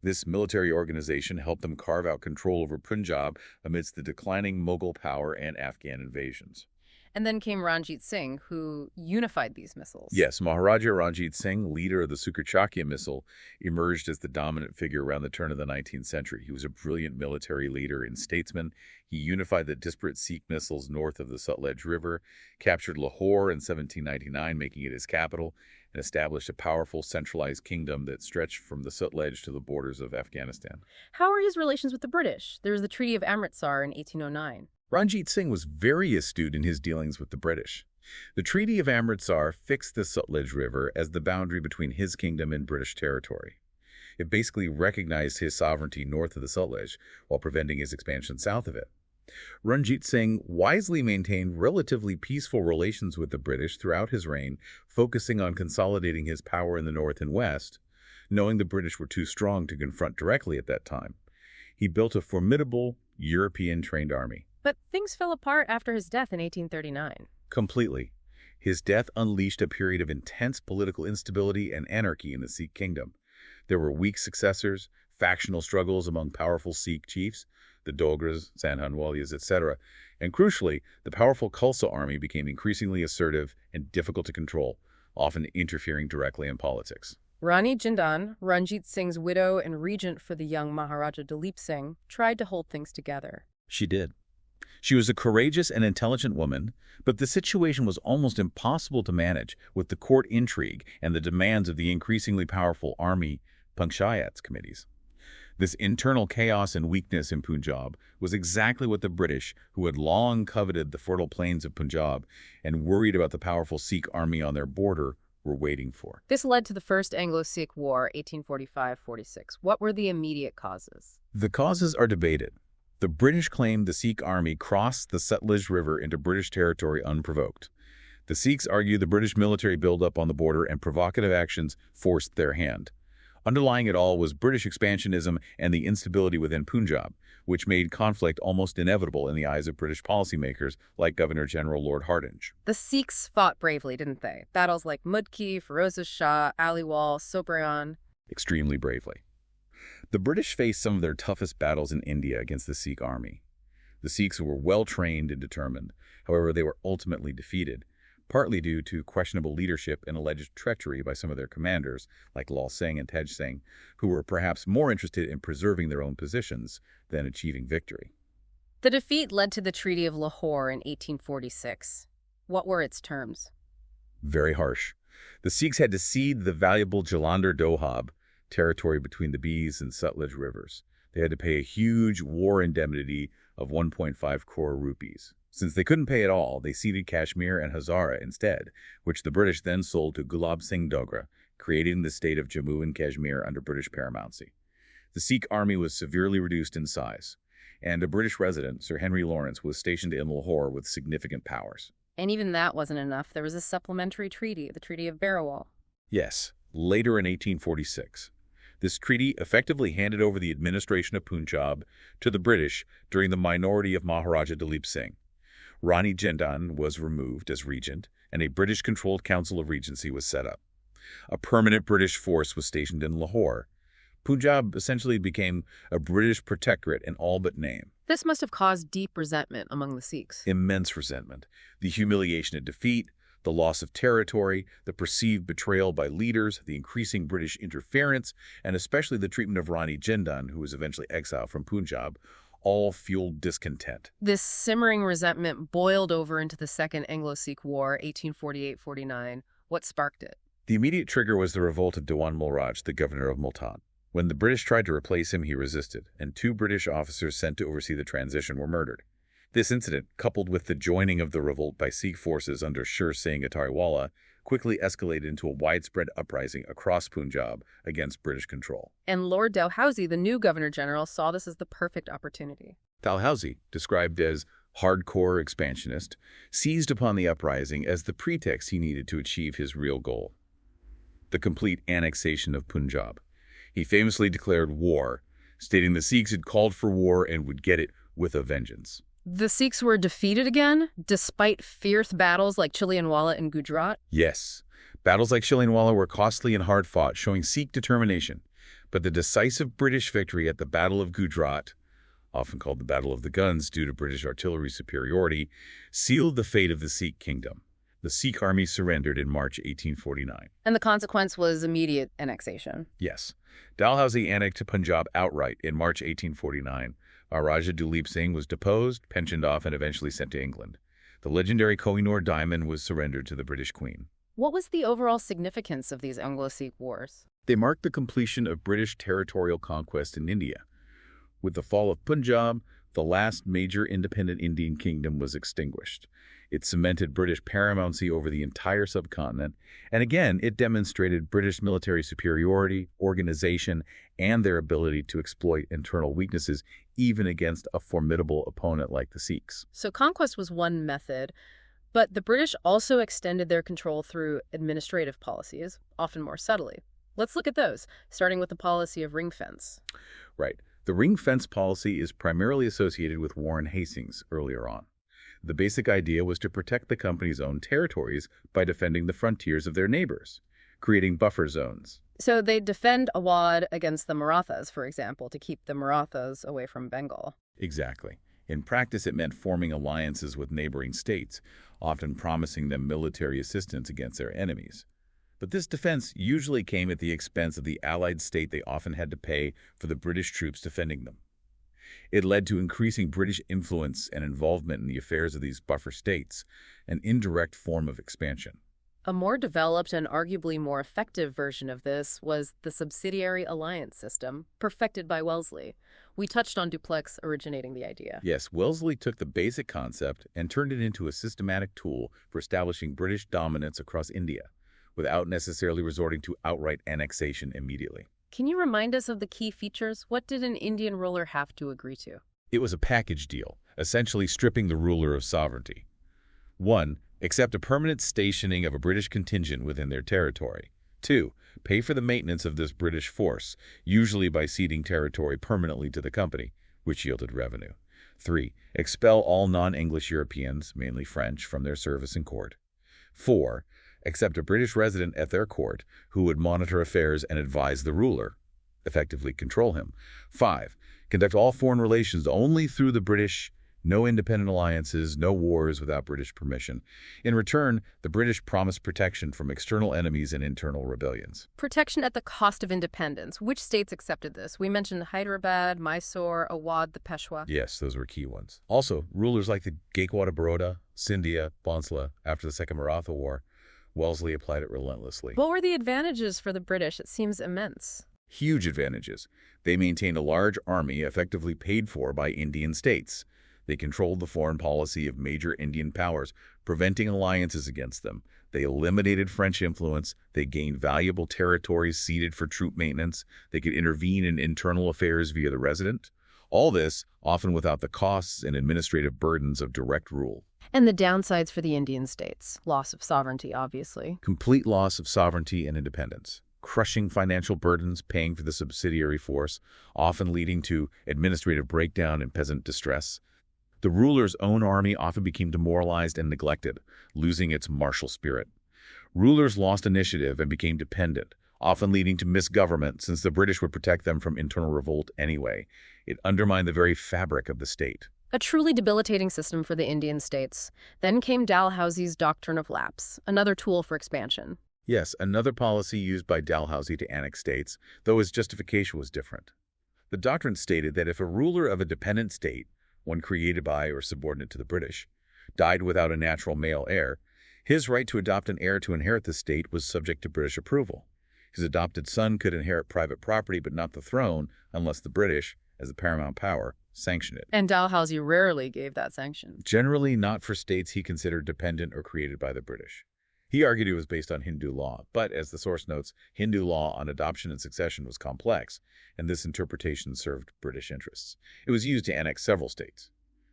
This military organization helped them carve out control over Punjab amidst the declining Mughal power and Afghan invasions. And then came Ranjit Singh, who unified these missiles. Yes, Maharaja Ranjit Singh, leader of the Sukrachakya missile, emerged as the dominant figure around the turn of the 19th century. He was a brilliant military leader and statesman. He unified the disparate Sikh missiles north of the Sutlej River, captured Lahore in 1799, making it his capital, and established a powerful centralized kingdom that stretched from the Sutlej to the borders of Afghanistan. How were his relations with the British? There was the Treaty of Amritsar in 1809. Ranjit Singh was very astute in his dealings with the British. The Treaty of Amritsar fixed the Sutlej River as the boundary between his kingdom and British territory. It basically recognized his sovereignty north of the Sutlej while preventing his expansion south of it. Ranjit Singh wisely maintained relatively peaceful relations with the British throughout his reign, focusing on consolidating his power in the north and west, knowing the British were too strong to confront directly at that time. He built a formidable European-trained army. But things fell apart after his death in 1839. Completely. His death unleashed a period of intense political instability and anarchy in the Sikh kingdom. There were weak successors, factional struggles among powerful Sikh chiefs, the Dogras, Zanjanwalias, etc., and crucially, the powerful Khalsa army became increasingly assertive and difficult to control, often interfering directly in politics. Rani Jindan, Ranjit Singh's widow and regent for the young Maharaja Dalip Singh, tried to hold things together. She did. She was a courageous and intelligent woman, but the situation was almost impossible to manage with the court intrigue and the demands of the increasingly powerful army Panchayats committees. This internal chaos and weakness in Punjab was exactly what the British, who had long coveted the fertile plains of Punjab and worried about the powerful Sikh army on their border, were waiting for. This led to the First Anglo-Sikh War, 1845-46. What were the immediate causes? The causes are debated. The British claimed the Sikh army crossed the Sutlej River into British territory unprovoked. The Sikhs argued the British military buildup on the border and provocative actions forced their hand. Underlying it all was British expansionism and the instability within Punjab, which made conflict almost inevitable in the eyes of British policymakers like Governor-General Lord Hardinge. The Sikhs fought bravely, didn't they? Battles like Mudki, Firoz's Shah, Aliwal, Sobraon. Extremely bravely. The British faced some of their toughest battles in India against the Sikh army. The Sikhs were well-trained and determined. However, they were ultimately defeated, partly due to questionable leadership and alleged treachery by some of their commanders, like Lal Singh and Tej Singh, who were perhaps more interested in preserving their own positions than achieving victory. The defeat led to the Treaty of Lahore in 1846. What were its terms? Very harsh. The Sikhs had to cede the valuable Jalandhar Dohab, territory between the Beas and Sutlej rivers. They had to pay a huge war indemnity of 1.5 crore rupees. Since they couldn't pay at all, they ceded Kashmir and Hazara instead, which the British then sold to Gulab Singh Dogra, creating the state of Jammu and Kashmir under British paramountcy. The Sikh army was severely reduced in size, and a British resident, Sir Henry Lawrence, was stationed in Lahore with significant powers. And even that wasn't enough. There was a supplementary treaty, the Treaty of Barawal. Yes, later in 1846. This treaty effectively handed over the administration of Punjab to the British during the minority of Maharaja Dalip Singh. Rani Jindan was removed as regent, and a British-controlled Council of Regency was set up. A permanent British force was stationed in Lahore. Punjab essentially became a British protectorate in all but name. This must have caused deep resentment among the Sikhs. Immense resentment. The humiliation of defeat, the loss of territory, the perceived betrayal by leaders, the increasing British interference, and especially the treatment of Rani Jindan, who was eventually exiled from Punjab, all fueled discontent. This simmering resentment boiled over into the Second Anglo-Sikh War, 1848-49. What sparked it? The immediate trigger was the revolt of Dewan Mulraj, the governor of Multan. When the British tried to replace him, he resisted, and 2 British officers sent to oversee the transition were murdered. This incident, coupled with the joining of the revolt by Sikh forces under Sher Singh Atariwala, quickly escalated into a widespread uprising across Punjab against British control. And Lord Dalhousie, the new Governor-General, saw this as the perfect opportunity. Dalhousie, described as hardcore expansionist, seized upon the uprising as the pretext he needed to achieve his real goal: the complete annexation of Punjab. He famously declared war, stating the Sikhs had called for war and would get it with a vengeance. The Sikhs were defeated again, despite fierce battles like Chillianwala and Gujarat? Yes, battles like Chillianwala were costly and hard-fought, showing Sikh determination. But the decisive British victory at the Battle of Gujarat, often called the Battle of the Guns due to British artillery superiority, sealed the fate of the Sikh kingdom. The Sikh army surrendered in March 1849. And the consequence was immediate annexation. Yes. Dalhousie annexed Punjab outright in March 1849. Maharaja Duleep Singh was deposed, pensioned off, and eventually sent to England. The legendary Kohinoor diamond was surrendered to the British Queen. What was the overall significance of these Anglo-Sikh wars? They marked the completion of British territorial conquest in India. With the fall of Punjab, the last major independent Indian kingdom was extinguished. It cemented British paramountcy over the entire subcontinent, and again, it demonstrated British military superiority, organization, and their ability to exploit internal weaknesses, even against a formidable opponent like the Sikhs. So conquest was one method, but the British also extended their control through administrative policies, often more subtly. Let's look at those, starting with the policy of ring fence. Right. The ring fence policy is primarily associated with Warren Hastings earlier on. The basic idea was to protect the company's own territories by defending the frontiers of their neighbors, creating buffer zones. So they defend Awadh against the Marathas, for example, to keep the Marathas away from Bengal. Exactly. In practice, it meant forming alliances with neighboring states, often promising them military assistance against their enemies. But this defense usually came at the expense of the allied state they often had to pay for the British troops defending them. It led to increasing British influence and involvement in the affairs of these buffer states, an indirect form of expansion. A more developed and arguably more effective version of this was the subsidiary alliance system, perfected by Wellesley. We touched on Dupleix originating the idea. Yes, Wellesley took the basic concept and turned it into a systematic tool for establishing British dominance across India, without necessarily resorting to outright annexation immediately. Can you remind us of the key features? What did an Indian ruler have to agree to? It was a package deal, essentially stripping the ruler of sovereignty. 1. Accept a permanent stationing of a British contingent within their territory. 2. Pay for the maintenance of this British force, usually by ceding territory permanently to the company, which yielded revenue. 3. Expel all non-English Europeans, mainly French, from their service in court. 4. Accept a British resident at their court who would monitor affairs and advise the ruler, effectively control him. 5. Conduct all foreign relations only through the British, no independent alliances, no wars without British permission. In return, the British promised protection from external enemies and internal rebellions. Protection at the cost of independence. Which states accepted this? We mentioned Hyderabad, Mysore, Awadh, the Peshwa. Yes, those were key ones. Also, rulers like the Gaikwad of Baroda, Scindia, Bhonsle, after the Second Maratha War, Wellesley applied it relentlessly. What were the advantages for the British? It seems immense. Huge advantages. They maintained a large army effectively paid for by Indian states. They controlled the foreign policy of major Indian powers, preventing alliances against them. They eliminated French influence. They gained valuable territories ceded for troop maintenance. They could intervene in internal affairs via the resident. All this, often without the costs and administrative burdens of direct rule. And the downsides for the Indian states. Loss of sovereignty, obviously. Complete loss of sovereignty and independence. Crushing financial burdens paying for the subsidiary force, often leading to administrative breakdown and peasant distress. The ruler's own army often became demoralized and neglected, losing its martial spirit. Rulers lost initiative and became dependent, often leading to misgovernment since the British would protect them from internal revolt anyway. It undermined the very fabric of the state. A truly debilitating system for the Indian states. Then came Dalhousie's doctrine of lapse, another tool for expansion. Yes, another policy used by Dalhousie to annex states, though his justification was different. The doctrine stated that if a ruler of a dependent state, one created by or subordinate to the British, died without a natural male heir, his right to adopt an heir to inherit the state was subject to British approval. His adopted son could inherit private property but not the throne unless the British, as the paramount power, sanctioned it. And Dalhousie rarely gave that sanction. Generally not for states he considered dependent or created by the British. He argued it was based on Hindu law, but as the source notes, Hindu law on adoption and succession was complex, and this interpretation served British interests. It was used to annex several states.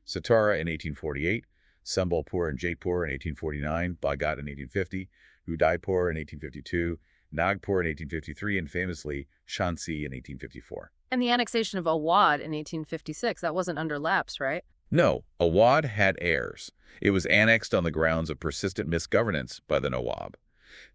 Satara in 1848, Sambalpur and Jaipur in 1849, Bhagat in 1850, Udaipur in 1852, Nagpur in 1853, and famously, Shansi in 1854. And the annexation of Awadh in 1856, that wasn't under lapse, right? No, Awadh had heirs. It was annexed on the grounds of persistent misgovernance by the Nawab.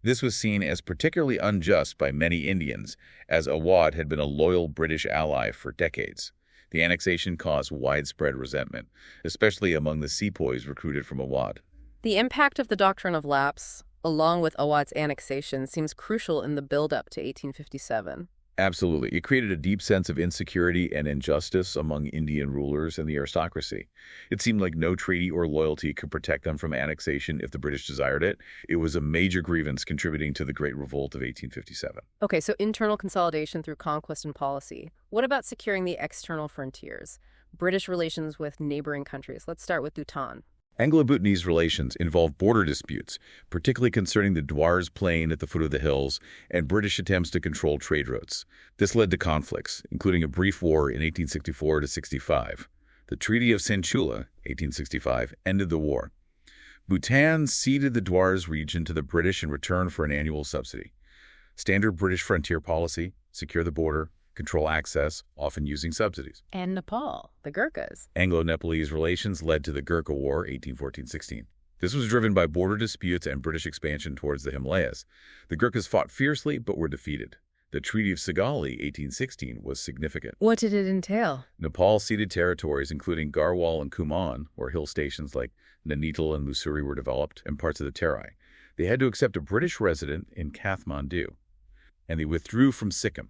This was seen as particularly unjust by many Indians, as Awadh had been a loyal British ally for decades. The annexation caused widespread resentment, especially among the sepoys recruited from Awadh. The impact of the doctrine of lapse, along with Awadh's annexation, seems crucial in the build-up to 1857. Absolutely. It created a deep sense of insecurity and injustice among Indian rulers and the aristocracy. It seemed like no treaty or loyalty could protect them from annexation if the British desired it. It was a major grievance contributing to the Great Revolt of 1857. Okay, so internal consolidation through conquest and policy. What about securing the external frontiers? British relations with neighboring countries. Let's start with Bhutan. Anglo-Bhutanese relations involved border disputes, particularly concerning the Dwars Plain at the foot of the hills and British attempts to control trade routes. This led to conflicts, including a brief war in 1864-65. The Treaty of Senchula, 1865, ended the war. Bhutan ceded the Dwars region to the British in return for an annual subsidy. Standard British frontier policy: secure the border, control access, often using subsidies. And Nepal, the Gurkhas. Anglo-Nepalese relations led to the Gurkha War, 1814-16. This was driven by border disputes and British expansion towards the Himalayas. The Gurkhas fought fiercely but were defeated. The Treaty of Sigali, 1816, was significant. What did it entail? Nepal ceded territories including Garhwal and Kumaon, where hill stations like Nainital and Mussoorie were developed, and parts of the Terai. They had to accept a British resident in Kathmandu, and they withdrew from Sikkim.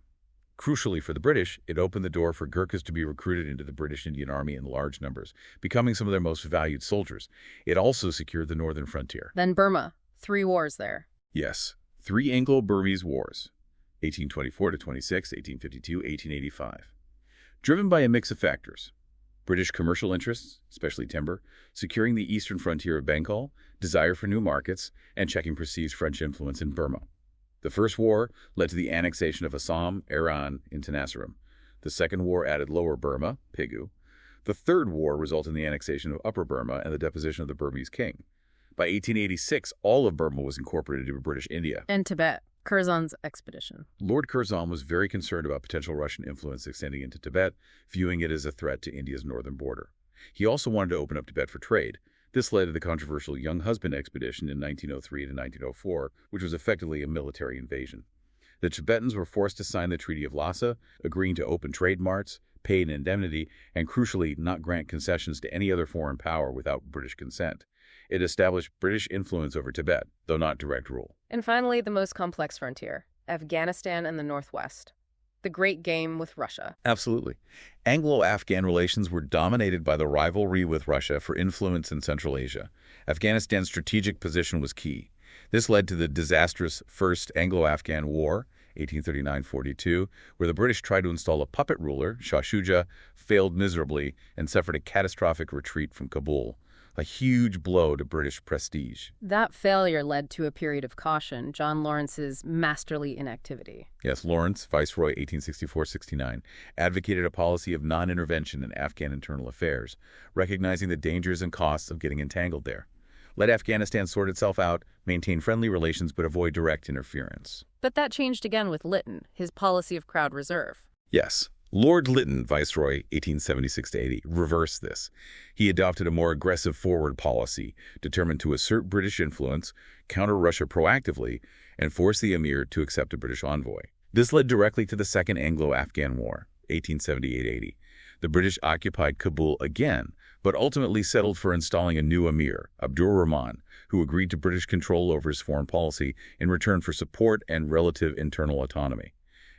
Crucially for the British, it opened the door for Gurkhas to be recruited into the British Indian Army in large numbers, becoming some of their most valued soldiers. It also secured the northern frontier. Then Burma. 3 wars there. Yes, 3 Anglo-Burmese wars, 1824-26, 1852, 1885. Driven by a mix of factors: British commercial interests, especially timber, securing the eastern frontier of Bengal, desire for new markets, and checking perceived French influence in Burma. The First War led to the annexation of Assam, Iran, and Tenasserim. The Second War added Lower Burma, Pegu. The Third War resulted in the annexation of Upper Burma and the deposition of the Burmese king. By 1886, all of Burma was incorporated into British India. And Tibet. Curzon's expedition. Lord Curzon was very concerned about potential Russian influence extending into Tibet, viewing it as a threat to India's northern border. He also wanted to open up Tibet for trade. This led to the controversial Young Husband expedition in 1903 to 1904, which was effectively a military invasion. The Tibetans were forced to sign the Treaty of Lhasa, agreeing to open trade marts, pay an indemnity, and crucially not grant concessions to any other foreign power without British consent. It established British influence over Tibet, though not direct rule. And finally, the most complex frontier, Afghanistan and the Northwest. The great game with Russia. Absolutely. Anglo-Afghan relations were dominated by the rivalry with Russia for influence in Central Asia. Afghanistan's strategic position was key. This led to the disastrous First Anglo-Afghan War, 1839-42, where the British tried to install a puppet ruler, Shah Shuja, failed miserably, and suffered a catastrophic retreat from Kabul. A huge blow to British prestige. That failure led to a period of caution, John Lawrence's masterly inactivity. Yes, Lawrence, Viceroy 1864-69, advocated a policy of non-intervention in Afghan internal affairs, recognizing the dangers and costs of getting entangled there. Let Afghanistan sort itself out, maintain friendly relations, but avoid direct interference. But that changed again with Lytton, his policy of crowd reserve. Yes. Lord Lytton, Viceroy 1876-80, reversed this. He adopted a more aggressive forward policy, determined to assert British influence, counter Russia proactively, and force the Emir to accept a British envoy. This led directly to the Second Anglo-Afghan War, 1878-80. The British occupied Kabul again, but ultimately settled for installing a new Emir, Abdur Rahman, who agreed to British control over his foreign policy in return for support and relative internal autonomy.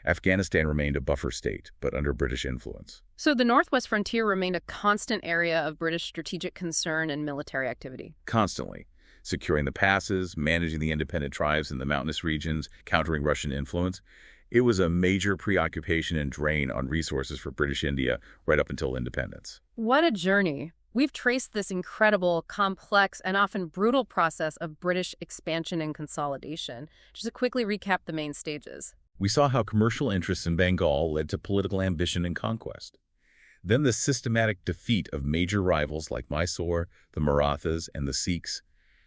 Afghanistan remained a buffer state, but under British influence. So the Northwest frontier remained a constant area of British strategic concern and military activity. Constantly. Securing the passes, managing the independent tribes in the mountainous regions, countering Russian influence. It was a major preoccupation and drain on resources for British India right up until independence. What a journey. We've traced this incredible, complex, and often brutal process of British expansion and consolidation. Just to quickly recap the main stages. We saw how commercial interests in Bengal led to political ambition and conquest. Then the systematic defeat of major rivals like Mysore, the Marathas, and the Sikhs,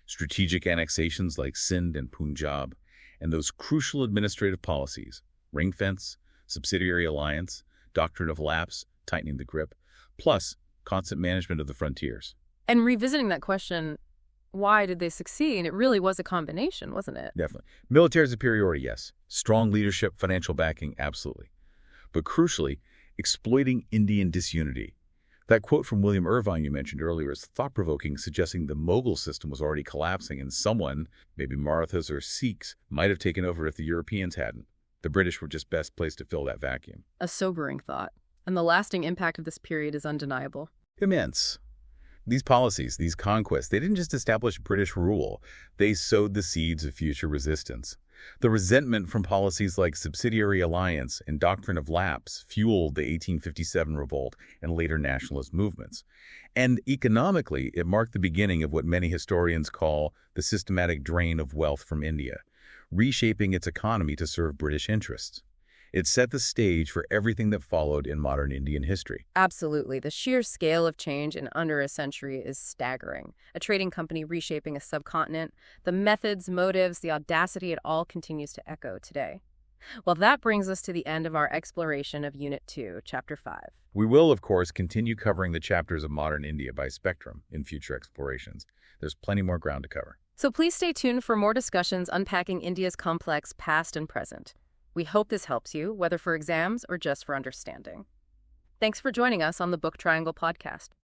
strategic annexations like Sindh and Punjab, and those crucial administrative policies, ring fence, subsidiary alliance, doctrine of lapse, tightening the grip, plus constant management of the frontiers. And revisiting that question, why did they succeed? It really was a combination, wasn't it? Definitely. Military superiority, yes. Strong leadership, financial backing, absolutely. But crucially, exploiting Indian disunity. That quote from William Irvine you mentioned earlier is thought-provoking, suggesting the Mughal system was already collapsing and someone, maybe Marathas or Sikhs, might have taken over if the Europeans hadn't. The British were just best placed to fill that vacuum. A sobering thought. And the lasting impact of this period is undeniable. Immense. These policies, these conquests, they didn't just establish British rule. They sowed the seeds of future resistance. The resentment from policies like subsidiary alliance and doctrine of lapse fueled the 1857 revolt and later nationalist movements. And economically, it marked the beginning of what many historians call the systematic drain of wealth from India, reshaping its economy to serve British interests. It set the stage for everything that followed in modern Indian history. Absolutely. The sheer scale of change in under a century is staggering. A trading company reshaping a subcontinent, the methods, motives, the audacity, it all continues to echo today. Well, that brings us to the end of our exploration of Unit 2, Chapter 5. We will, of course, continue covering the chapters of modern India by spectrum in future explorations. There's plenty more ground to cover. So please stay tuned for more discussions unpacking India's complex past and present. We hope this helps you, whether for exams or just for understanding. Thanks for joining us on the Book Triangle podcast.